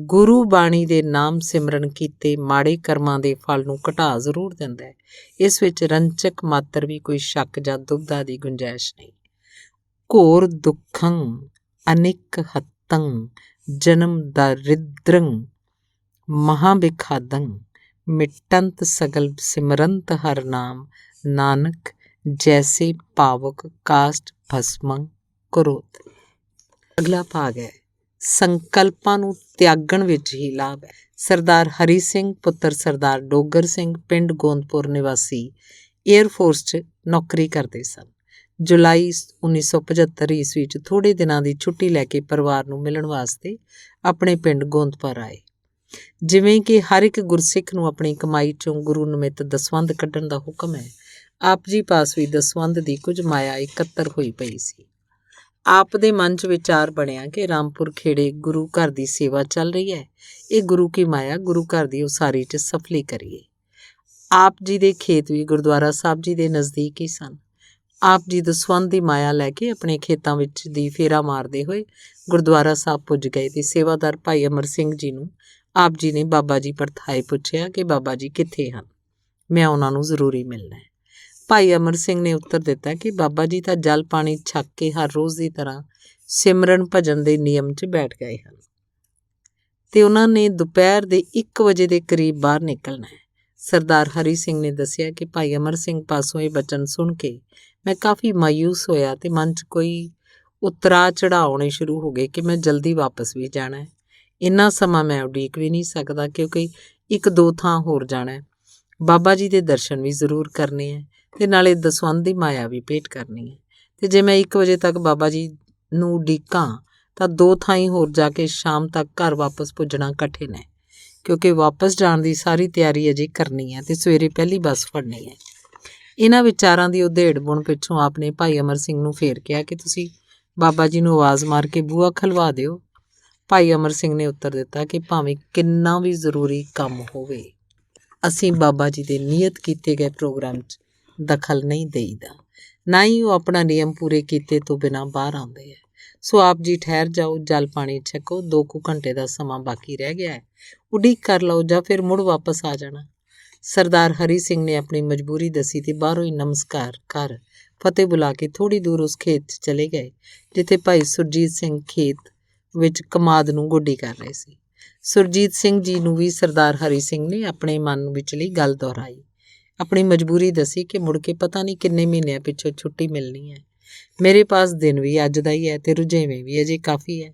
Speaker 1: ਗੁਰੂ ਬਾਣੀ ਦੇ ਨਾਮ ਸਿਮਰਨ ਕੀਤੇ ਮਾੜੇ ਕਰਮਾਂ ਦੇ ਫਲ ਨੂੰ ਘਟਾ ਜ਼ਰੂਰ ਦਿੰਦਾ ਹੈ। ਇਸ ਵਿੱਚ ਰੰਚਕ ਮਾਤਰ ਵੀ ਕੋਈ ਸ਼ੱਕ ਜਾਂ ਦੁਬਿਧਾ ਦੀ ਗੁੰਜਾਇਸ਼ ਨਹੀਂ। ਘੋਰ ਦੁੱਖੰ ਅਨਿਕ ਹੱਤੰ ਜਨਮ ਦਰਿਦ੍ਰੰ ਮਹਾਬਿਖਾਦੰ ਮਿਟੰਤ ਸਗਲ ਸਿਮਰੰਤ ਹਰ ਨਾਮ ਨਾਨਕ ਜੈਸੇ ਪਾਵਕ ਕਾਸ਼ਟ ਭਸਮੰ ਕਰੋਤ। ਅਗਲਾ ਭਾਗ ਹੈ ਸੰਕਲਪਾਂ ਨੂੰ ਤਿਆਗਣ ਵਿੱਚ ਹੀ ਲਾਭ ਹੈ। ਸਰਦਾਰ ਹਰੀ ਸਿੰਘ ਪੁੱਤਰ ਸਰਦਾਰ ਡੋਗਰ ਸਿੰਘ ਪਿੰਡ ਗੋਂਦਪੁਰ ਨਿਵਾਸੀ ਏਅਰ ਫੋਰਸ 'ਚ ਨੌਕਰੀ ਕਰਦੇ ਸਨ। ਜੁਲਾਈ 1975 ਈਸਵੀ 'ਚ ਥੋੜ੍ਹੇ ਦਿਨਾਂ ਦੀ ਛੁੱਟੀ ਲੈ ਕੇ ਪਰਿਵਾਰ ਨੂੰ ਮਿਲਣ ਵਾਸਤੇ ਆਪਣੇ ਪਿੰਡ ਗੋਂਦਪੁਰ ਆਏ। ਜਿਵੇਂ ਕਿ ਹਰ ਇੱਕ ਗੁਰਸਿੱਖ ਨੂੰ ਆਪਣੀ ਕਮਾਈ 'ਚੋਂ ਗੁਰੂ ਨਿਮਿਤ ਦਸਵੰਧ ਕੱਢਣ ਦਾ ਹੁਕਮ ਹੈ, ਆਪ ਜੀ ਪਾਸ ਵੀ ਦਸਵੰਧ ਦੀ ਕੁਝ ਮਾਇਆ ਇਕੱਤਰ ਹੋਈ ਪਈ ਸੀ। ਆਪ ਦੇ ਮਨ 'ਚ ਵਿਚਾਰ ਬਣਿਆ ਕਿ ਰਾਮਪੁਰ ਖੇੜੇ ਗੁਰੂ ਘਰ ਦੀ ਸੇਵਾ ਚੱਲ ਰਹੀ ਹੈ, ਇਹ ਗੁਰੂ ਕੀ ਮਾਇਆ ਗੁਰੂ ਘਰ ਦੀ ਉਸਾਰੀ 'ਚ ਸਫਲੀ ਕਰੀਏ। ਆਪ ਜੀ ਦੇ ਖੇਤ ਵੀ ਗੁਰਦੁਆਰਾ ਸਾਹਿਬ ਜੀ ਦੇ ਨਜ਼ਦੀਕ ਹੀ ਸਨ। ਆਪ ਜੀ ਦਸਵੰਧ ਦੀ ਮਾਇਆ ਲੈ ਕੇ ਆਪਣੇ ਖੇਤਾਂ ਵਿੱਚ ਦੀ ਫੇਰਾ ਮਾਰਦੇ ਹੋਏ ਗੁਰਦੁਆਰਾ ਸਾਹਿਬ ਪੁੱਜ ਗਏ ਤੇ ਸੇਵਾਦਾਰ ਭਾਈ ਅਮਰ ਸਿੰਘ ਜੀ ਨੂੰ ਆਪ ਜੀ ਨੇ ਬਾਬਾ ਜੀ ਪਰਥਾਏ ਪੁੱਛਿਆ ਕਿ ਬਾਬਾ ਜੀ ਕਿੱਥੇ ਹਨ, ਮੈਂ ਉਹਨਾਂ ਨੂੰ ਜ਼ਰੂਰੀ ਮਿਲਣਾ ਹੈ। ਭਾਈ ਅਮਰ ਸਿੰਘ ਨੇ ਉੱਤਰ ਦਿੱਤਾ ਕਿ ਬਾਬਾ ਜੀ ਤਾਂ ਜਲ ਪਾਣੀ ਛੱਕ ਕੇ ਹਰ ਰੋਜ਼ ਦੀ ਤਰ੍ਹਾਂ ਸਿਮਰਨ ਭਜਨ ਦੇ ਨਿਯਮ 'ਚ ਬੈਠ ਗਏ ਹਨ ਤੇ ਉਹਨਾਂ ਨੇ ਦੁਪਹਿਰ ਦੇ 1 ਵਜੇ ਦੇ ਕਰੀਬ ਬਾਹਰ ਨਿਕਲਣਾ ਹੈ। ਸਰਦਾਰ ਹਰੀ ਸਿੰਘ ਨੇ ਦੱਸਿਆ ਕਿ ਭਾਈ ਅਮਰ ਸਿੰਘ ਪਾਸੋਂ ਇਹ ਬਚਨ ਸੁਣ ਕੇ ਮੈਂ ਕਾਫੀ ਮਾਯੂਸ ਹੋਇਆ ਤੇ ਮਨ 'ਚ ਕੋਈ ਉਤਰਾ ਚੜਾਉਣੇ ਸ਼ੁਰੂ ਹੋ ਗਏ ਕਿ ਮੈਂ ਜਲਦੀ ਵਾਪਸ ਵੀ ਜਾਣਾ ਹੈ। ਇੰਨਾ ਸਮਾਂ ਮੈਂ ਉਡੀਕ ਵੀ ਨਹੀਂ ਸਕਦਾ ਕਿਉਂਕਿ 1-2 ਥਾਂ ਹੋਰ ਜਾਣਾ ਹੈ, ਬਾਬਾ ਜੀ ਦੇ ਦਰਸ਼ਨ ਵੀ ਜ਼ਰੂਰ ਕਰਨੇ ਹੈ ਤੇ ਨਾਲੇ ਦਸਵੰਧ ਦੀ ਮਾਇਆ ਵੀ ਭੇਟ ਕਰਨੀ ਹੈ। ਤੇ ਜੇ ਮੈਂ 1 ਵਜੇ ਤੱਕ ਬਾਬਾ ਜੀ ਨੂੰ ਉਡੀਕਾਂ ਤਾਂ 2 ਥਾਈਂ ਹੋਰ ਜਾ ਕੇ ਸ਼ਾਮ ਤੱਕ ਘਰ ਵਾਪਸ ਪੁੱਜਣਾ ਕਠਿਨ ਹੈ, ਕਿਉਂਕਿ ਵਾਪਸ ਜਾਣ ਦੀ ਸਾਰੀ ਤਿਆਰੀ ਅਜੇ ਕਰਨੀ ਹੈ ਤੇ ਸਵੇਰੇ ਪਹਿਲੀ ਬੱਸ ਫੜਨੀ ਹੈ। ਇਹਨਾਂ ਵਿਚਾਰਾਂ ਦੀ ਉਧੇੜ ਬੁਣ ਪਿੱਛੋਂ ਆਪਨੇ ਭਾਈ ਅਮਰ ਸਿੰਘ ਨੂੰ ਫੇਰ ਕਿਹਾ ਕਿ ਤੁਸੀਂ ਬਾਬਾ ਜੀ ਨੂੰ ਆਵਾਜ਼ ਮਾਰ ਕੇ ਬੂਹਾ ਖਲਵਾ ਦਿਓ। ਭਾਈ ਅਮਰ ਸਿੰਘ ਨੇ ਉੱਤਰ ਦਿੱਤਾ ਕਿ ਭਾਵੇਂ ਕਿੰਨਾ ਵੀ ਜ਼ਰੂਰੀ ਕੰਮ ਹੋਵੇ, ਅਸੀਂ ਬਾਬਾ ਜੀ ਦੇ ਨਿਯਤ ਕੀਤੇ ਗਏ ਪ੍ਰੋਗਰਾਮ 'ਚ ਦਖਲ ਨਹੀਂ ਦੇਈਦਾ, ਨਾ ਹੀ ਉਹ ਆਪਣਾ ਨਿਯਮ ਪੂਰੇ ਕੀਤੇ ਤੋਂ ਬਿਨਾਂ ਬਾਹਰ ਆਉਂਦੇ ਹੈ। ਸੋ ਆਪ ਜੀ ਠਹਿਰ ਜਾਓ, ਜਲ ਪਾਣੀ ਛਕੋ, 2 ਘੰਟੇ ਦਾ ਸਮਾਂ ਬਾਕੀ ਰਹਿ ਗਿਆ ਹੈ, ਉਡੀਕ ਕਰ ਲਓ ਜਾਂ ਫਿਰ ਮੁੜ ਵਾਪਸ ਆ ਜਾਣਾ। ਸਰਦਾਰ ਹਰੀ ਸਿੰਘ ਨੇ ਆਪਣੀ ਮਜਬੂਰੀ ਦੱਸੀ ਤੇ ਬਾਹਰੋਂ ਹੀ ਨਮਸਕਾਰ ਕਰ ਫਤਿਹ ਬੁਲਾ ਕੇ ਥੋੜ੍ਹੀ ਦੂਰ ਉਸ ਖੇਤ 'ਚ ਚਲੇ ਗਏ ਜਿੱਥੇ ਭਾਈ ਸੁਰਜੀਤ ਸਿੰਘ ਖੇਤ ਵਿੱਚ ਕਮਾਦ ਨੂੰ ਗੋਡੀ ਕਰ ਰਹੇ ਸੀ। ਸੁਰਜੀਤ ਸਿੰਘ ਜੀ ਨੂੰ ਵੀ ਸਰਦਾਰ ਹਰੀ ਸਿੰਘ ਨੇ ਆਪਣੇ ਮਨ ਵਿਚਲੀ ਗੱਲ ਦੁਹਰਾਈ, ਆਪਣੀ ਮਜਬੂਰੀ ਦੱਸੀ ਕਿ ਮੁੜ ਕੇ ਪਤਾ ਨਹੀਂ ਕਿੰਨੇ ਮਹੀਨਿਆਂ ਪਿੱਛੋਂ ਛੁੱਟੀ ਮਿਲਣੀ ਹੈ। ਮੇਰੇ ਪਾਸ ਦਿਨ ਵੀ ਅੱਜ ਦਾ ਹੀ ਹੈ ਤੇ ਰੁਝੇਵੇਂ ਵੀ ਅਜੇ ਕਾਫੀ ਹੈ,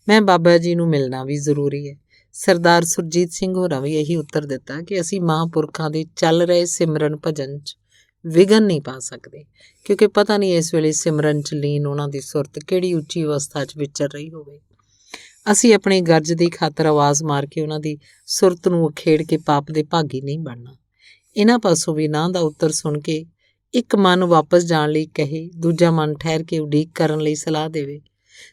Speaker 1: ਮੈਂ ਬਾਬਾ ਜੀ ਨੂੰ ਮਿਲਣਾ ਵੀ ਜ਼ਰੂਰੀ ਹੈ। ਸਰਦਾਰ ਸੁਰਜੀਤ ਸਿੰਘ ਹੋਰਾਂ ਵੀ ਇਹੀ ਉੱਤਰ ਦਿੱਤਾ ਕਿ ਅਸੀਂ ਮਹਾਂਪੁਰਖਾਂ ਦੇ ਚੱਲ ਰਹੇ ਸਿਮਰਨ ਭਜਨ 'ਚ ਵਿਘਨ ਨਹੀਂ ਪਾ ਸਕਦੇ, ਕਿਉਂਕਿ ਪਤਾ ਨਹੀਂ ਇਸ ਵੇਲੇ ਸਿਮਰਨ 'ਚ ਲੀਨ ਉਹਨਾਂ ਦੀ ਸੁਰਤ ਕਿਹੜੀ ਉੱਚੀ ਅਵਸਥਾ 'ਚ ਵਿਚਰ ਰਹੀ ਹੋਵੇ। ਅਸੀਂ ਆਪਣੀ ਗਰਜ ਦੀ ਖਾਤਰ ਆਵਾਜ਼ ਮਾਰ ਕੇ ਉਹਨਾਂ ਦੀ ਸੁਰਤ ਨੂੰ ਉਖੇੜ ਕੇ ਪਾਪ ਦੇ ਭਾਗੀ ਨਹੀਂ ਬਣਨਾ। ਇਹਨਾਂ ਪਾਸੋਂ ਵੀ ਨਾਂ ਦਾ ਉੱਤਰ ਸੁਣ ਕੇ ਇੱਕ ਮਨ ਵਾਪਸ ਜਾਣ ਲਈ ਕਹੇ, ਦੂਜਾ ਮਨ ਠਹਿਰ ਕੇ ਉਡੀਕ ਕਰਨ ਲਈ ਸਲਾਹ ਦੇਵੇ।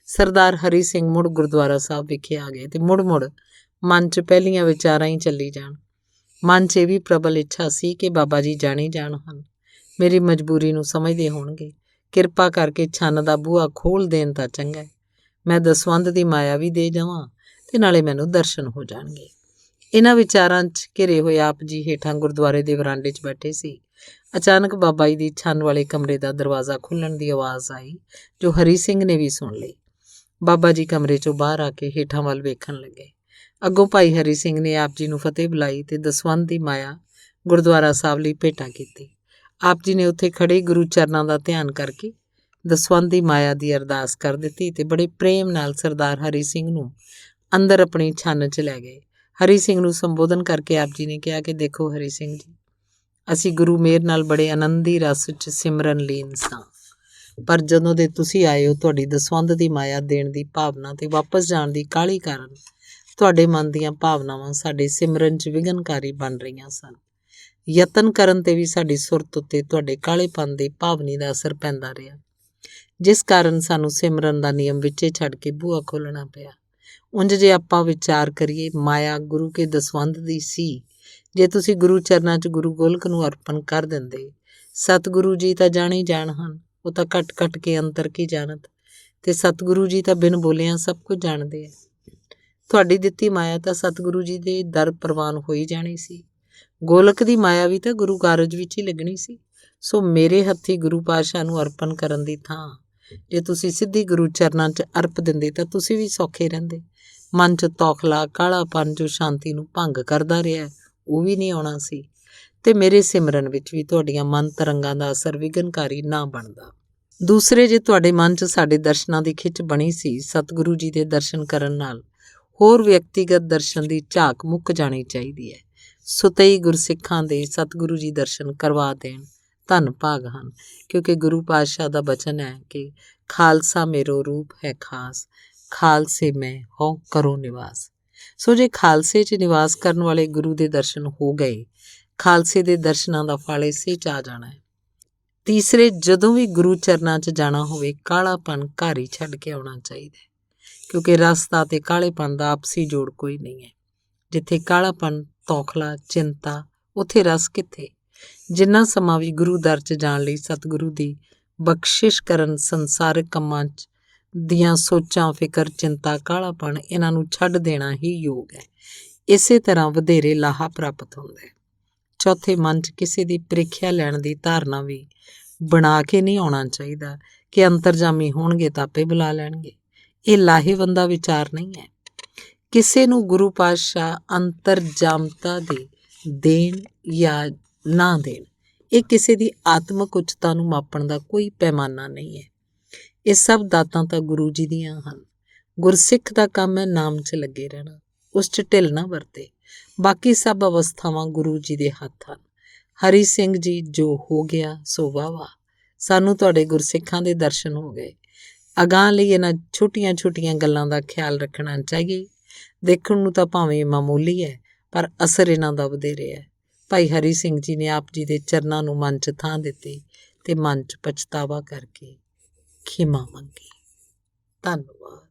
Speaker 1: ਸਰਦਾਰ ਹਰੀ ਸਿੰਘ ਮੁੜ ਗੁਰਦੁਆਰਾ ਸਾਹਿਬ ਵਿਖੇ ਆ ਗਏ ਤੇ ਮੁੜ ਮਨ 'ਚ ਪਹਿਲੀਆਂ ਵਿਚਾਰਾਂ ਹੀ ਚੱਲੀ ਜਾਣ। ਮਨ 'ਚ ਇਹ ਵੀ ਪ੍ਰਬਲ ਇੱਛਾ ਸੀ ਕਿ ਬਾਬਾ ਜੀ ਜਾਣੇ ਜਾਣ ਹਨ, ਮੇਰੀ ਮਜਬੂਰੀ ਨੂੰ ਸਮਝਦੇ ਹੋਣਗੇ, ਕਿਰਪਾ ਕਰਕੇ ਛੰਨ ਦਾ ਬੂਹਾ ਖੋਲ੍ਹ ਦੇਣ ਤਾਂ ਚੰਗਾ ਹੈ, ਮੈਂ ਦਸਵੰਧ ਦੀ ਮਾਇਆ ਵੀ ਦੇ ਜਾਵਾਂ ਤੇ ਨਾਲੇ ਮੈਨੂੰ ਦਰਸ਼ਨ ਹੋ ਜਾਣਗੇ। ਇਹਨਾਂ ਵਿਚਾਰਾਂ 'ਚ ਘਿਰੇ ਹੋਏ ਆਪ ਜੀ ਹੇਠਾਂ ਗੁਰਦੁਆਰੇ ਦੇ ਵਰਾਂਡੇ 'ਚ ਬੈਠੇ ਸੀ। ਅਚਾਨਕ ਬਾਬਾ ਜੀ ਦੀ ਛੰਨ ਵਾਲੇ ਕਮਰੇ ਦਾ ਦਰਵਾਜ਼ਾ ਖੁੱਲ੍ਹਣ ਦੀ ਆਵਾਜ਼ ਆਈ, ਜੋ ਹਰੀ ਸਿੰਘ ਨੇ ਵੀ ਸੁਣ ਲਈ। ਬਾਬਾ ਜੀ ਕਮਰੇ 'ਚੋਂ ਬਾਹਰ ਆ ਕੇ ਹੇਠਾਂ ਵੱਲ ਵੇਖਣ ਲੱਗੇ। ਅੱਗੋਂ ਭਾਈ ਹਰੀ ਸਿੰਘ ਨੇ ਆਪ ਜੀ ਨੂੰ ਫਤਿਹ ਬੁਲਾਈ ਤੇ ਦਸਵੰਧ ਦੀ ਮਾਇਆ ਗੁਰਦੁਆਰਾ ਸਾਹਿਬ ਲਈ ਭੇਟਾ ਕੀਤੀ। ਆਪ ਜੀ ਨੇ ਉੱਥੇ ਖੜੇ ਗੁਰੂ ਚਰਨਾਂ ਦਾ ਧਿਆਨ ਕਰਕੇ ਦਸਵੰਧ ਦੀ ਮਾਇਆ ਦੀ ਅਰਦਾਸ ਕਰ ਦਿੱਤੀ ਤੇ ਬੜੇ ਪ੍ਰੇਮ ਨਾਲ ਸਰਦਾਰ ਹਰੀ ਸਿੰਘ ਨੂੰ ਅੰਦਰ ਆਪਣੀ ਛੰਨ 'ਚ ਲੈ ਗਏ। ਹਰੀ ਸਿੰਘ ਨੂੰ ਸੰਬੋਧਨ ਕਰਕੇ ਆਪ ਜੀ ਨੇ ਕਿਹਾ ਕਿ ਦੇਖੋ ਹਰੀ ਸਿੰਘ ਜੀ, ਅਸੀਂ ਗੁਰੂ ਮੇਹਰ ਨਾਲ ਬੜੇ ਆਨੰਦੀ ਰਸ 'ਚ ਸਿਮਰਨ ਲੀਨ ਸਾਂ, ਪਰ ਜਦੋਂ ਦੇ ਤੁਸੀਂ ਆਏ ਹੋ ਤੁਹਾਡੀ ਦਸਵੰਧ ਦੀ ਮਾਇਆ ਦੇਣ ਦੀ ਭਾਵਨਾ ਤੇ ਵਾਪਸ ਜਾਣ ਦੀ ਕਾਹਲੀ ਕਾਰਨ ਤੁਹਾਡੇ ਮਨ ਦੀਆਂ ਭਾਵਨਾਵਾਂ ਸਾਡੇ ਸਿਮਰਨ 'ਚ ਵਿਘਨਕਾਰੀ ਬਣ ਰਹੀਆਂ ਸਨ। ਯਤਨ ਕਰਨ ਤੇ ਵੀ ਸਾਡੀ ਸੁਰਤ ਉੱਤੇ ਤੁਹਾਡੇ ਕਾਹਲੇਪਨ ਦੀ ਭਾਵਨੀ ਦਾ ਅਸਰ ਪੈਂਦਾ ਰਿਹਾ, ਜਿਸ ਕਾਰਨ ਸਾਨੂੰ ਸਿਮਰਨ ਦਾ ਨਿਯਮ ਵਿੱਚੇ ਛੱਡ ਕੇ ਬੂਹਾ ਖੋਲ੍ਹਣਾ ਪਿਆ। ਉਂਝ ਜੇ ਆਪਾਂ ਵਿਚਾਰ ਕਰੀਏ, ਮਾਇਆ ਗੁਰੂ ਕੇ ਦਸਵੰਧ ਦੀ ਸੀ। ਜੇ ਤੁਸੀਂ ਗੁਰੂ ਚਰਨਾਂ 'ਚ ਗੁਰੂ ਗੋਲਕ ਨੂੰ ਅਰਪਣ ਕਰ ਦਿੰਦੇ, ਸਤਿਗੁਰੂ ਜੀ ਤਾਂ ਜਾਣੀ ਜਾਣ ਹਨ, ਉਹ ਤਾਂ ਘਟ ਕੇ ਅੰਤਰ ਕੀ ਜਾਣਤ, ਤੇ ਸਤਿਗੁਰੂ ਜੀ ਤਾਂ ਬਿਨ ਬੋਲਿਆਂ ਸਭ ਕੁਝ ਜਾਣਦੇ ਆ। ਤੁਹਾਡੀ ਦਿੱਤੀ ਮਾਇਆ ਤਾਂ ਸਤਿਗੁਰੂ ਜੀ ਦੇ ਦਰ ਪ੍ਰਵਾਨ ਹੋਈ ਜਾਣੀ ਸੀ। ਗੋਲਕ ਦੀ ਮਾਇਆ ਵੀ ਤਾਂ ਗੁਰੂ ਕਾਰਜ ਵਿੱਚ ਹੀ ਲੱਗਣੀ ਸੀ। ਸੋ ਮੇਰੇ ਹੱਥੀਂ ਗੁਰੂ ਪਾਤਸ਼ਾਹ ਨੂੰ ਅਰਪਣ ਕਰਨ ਦੀ ਥਾਂ ਜੇ ਤੁਸੀਂ ਸਿੱਧੀ ਗੁਰੂ ਚਰਨਾਂ 'ਚ ਅਰਪ ਦਿੰਦੇ ਤਾਂ ਤੁਸੀਂ ਵੀ ਸੌਖੇ ਰਹਿੰਦੇ। ਮਨ 'ਚ ਤੌਖਲਾ ਕਾਲਾਪਨ ਜੋ ਸ਼ਾਂਤੀ ਨੂੰ ਭੰਗ ਕਰਦਾ ਰਿਹਾ, ਉਹ ਵੀ ਨਹੀਂ ਆਉਣਾ ਸੀ, ਤੇ ਮੇਰੇ ਸਿਮਰਨ ਵਿੱਚ ਵੀ ਤੁਹਾਡੀਆਂ ਮਨ ਤਰੰਗਾਂ ਦਾ ਅਸਰ ਵਿਘਨਕਾਰੀ ਨਾ ਬਣਦਾ। ਦੂਸਰੇ, ਜੇ ਤੁਹਾਡੇ ਮਨ 'ਚ ਸਾਡੇ ਦਰਸ਼ਨਾਂ ਦੀ ਖਿੱਚ ਬਣੀ ਸੀ, ਸਤਿਗੁਰੂ ਜੀ ਦੇ ਦਰਸ਼ਨ ਕਰਨ ਨਾਲ ਹੋਰ ਵਿਅਕਤੀਗਤ ਦਰਸ਼ਨ ਦੀ ਝਾਕ ਮੁੱਕ ਜਾਣੀ ਚਾਹੀਦੀ ਹੈ। ਸੁਤਈ ਗੁਰਸਿੱਖਾਂ ਦੇ ਸਤਿਗੁਰੂ ਜੀ ਦਰਸ਼ਨ ਕਰਵਾ ਦੇਣ ਧੰਨ ਭਾਗ ਹਨ, ਕਿਉਂਕਿ ਗੁਰੂ ਪਾਤਸ਼ਾਹ ਦਾ ਬਚਨ ਹੈ ਕਿ ਖਾਲਸਾ ਮੇਰੋ ਰੂਪ ਹੈ ਖਾਸ, ਖਾਲਸੇ ਮੈਂ ਹੋ ਕਰੋ ਨਿਵਾਸ। ਸੋ ਜੇ ਖਾਲਸੇ 'ਚ ਨਿਵਾਸ ਕਰਨ ਵਾਲੇ ਗੁਰੂ ਦੇ ਦਰਸ਼ਨ ਹੋ ਗਏ, ਖਾਲਸੇ ਦੇ ਦਰਸ਼ਨਾਂ ਦਾ ਫਲ ਇਸੇ 'ਚ ਆ ਜਾਣਾ ਹੈ। ਤੀਸਰੇ, ਜਦੋਂ ਵੀ ਗੁਰੂ ਚਰਨਾਂ 'ਚ ਜਾਣਾ ਹੋਵੇ, ਕਾਲਾਪਨ ਘਰ ਹੀ ਛੱਡ ਕੇ ਆਉਣਾ ਚਾਹੀਦਾ ਹੈ, ਕਿਉਂਕਿ ਰਸ ਦਾ ਤੇ ਕਾਲੇਪਨ ਦਾ ਆਪਸੀ ਜੋੜ ਕੋਈ ਨਹੀਂ ਹੈ। ਜਿੱਥੇ ਕਾਲਾਪਨ, ਤੌਖਲਾ, ਚਿੰਤਾ, ਉੱਥੇ ਰਸ ਕਿੱਥੇ। ਜਿੰਨਾ ਸਮਾਂ ਵੀ ਗੁਰੂ ਦਰ 'ਚ ਜਾਣ ਲਈ ਸਤਿਗੁਰੂ ਦੀ ਬਖਸ਼ਿਸ਼ ਕਰਨ, ਸੰਸਾਰਿਕ ਕੰਮਾਂ 'ਚ ਦੀਆਂ ਸੋਚਾਂ, ਫਿਕਰ, ਚਿੰਤਾ, ਕਾਲਾਪਨ, ਇਹਨਾਂ ਨੂੰ ਛੱਡ ਦੇਣਾ ਹੀ ਯੋਗ ਹੈ। ਇਸੇ ਤਰ੍ਹਾਂ ਵਧੇਰੇ ਲਾਹਾ ਪ੍ਰਾਪਤ ਹੁੰਦਾ ਹੈ। ਚੌਥੇ, ਮਨ 'ਚ ਕਿਸੇ ਦੀ ਪ੍ਰੀਖਿਆ ਲੈਣ ਦੀ ਧਾਰਨਾ ਵੀ ਬਣਾ ਕੇ ਨਹੀਂ ਆਉਣਾ ਚਾਹੀਦਾ ਕਿ ਅੰਤਰਜਾਮੀ ਹੋਣਗੇ ਤਾਂ ਆਪੇ ਬੁਲਾ ਲੈਣਗੇ। ਇਹ ਲਾਹੇਵੰਦਾ ਵਿਚਾਰ ਨਹੀਂ ਹੈ। ਕਿਸੇ ਨੂੰ ਗੁਰੂ ਪਾਤਸ਼ਾਹ ਅੰਤਰਜਾਮਤਾ ਦੇ ਦੇਣ ਜਾਂ ਨਾ ਦੇਣ, ਇਹ ਕਿਸੇ ਦੀ ਆਤਮਿਕ ਉੱਚਤਾ ਨੂੰ ਮਾਪਣ ਦਾ ਕੋਈ ਪੈਮਾਨਾ ਨਹੀਂ ਹੈ। ਇਹ ਸਭ ਦਾਤਾਂ ਤਾਂ ਗੁਰੂ ਜੀ ਦੀਆਂ ਹਨ। ਗੁਰਸਿੱਖ ਦਾ ਕੰਮ ਹੈ ਨਾਮ 'ਚ ਲੱਗੇ ਰਹਿਣਾ, ਉਸ 'ਚ ਢਿੱਲ ਨਾ ਵਰਤੇ। ਬਾਕੀ ਸਭ ਅਵਸਥਾਵਾਂ ਗੁਰੂ ਜੀ ਦੇ ਹੱਥ ਹਨ। ਹਰੀ ਸਿੰਘ ਜੀ, ਜੋ ਹੋ ਗਿਆ ਸੋ ਵਾਹ, ਸਾਨੂੰ ਤੁਹਾਡੇ ਗੁਰਸਿੱਖਾਂ ਦੇ ਦਰਸ਼ਨ ਹੋ ਗਏ। ਅਗਾਂਹ ਲਈ ਇਹਨਾਂ ਛੋਟੀਆਂ ਗੱਲਾਂ ਦਾ ਖਿਆਲ ਰੱਖਣਾ ਚਾਹੀਏ। ਦੇਖਣ ਨੂੰ ਤਾਂ ਭਾਵੇਂ ਮਾਮੂਲੀ ਹੈ, ਪਰ ਅਸਰ ਇਹਨਾਂ ਦਾ ਵਧੇਰੇ ਹੈ। ਭਾਈ ਹਰੀ ਸਿੰਘ ਜੀ ਨੇ ਆਪ ਜੀ ਦੇ ਚਰਨਾਂ ਨੂੰ ਮਨ 'ਚ ਥਾਂ ਦਿੱਤੀ ਤੇ ਮਨ 'ਚ ਪਛਤਾਵਾ ਕਰਕੇ ਖਿਮਾ ਮੰਗੀ। ਧੰਨਵਾਦ।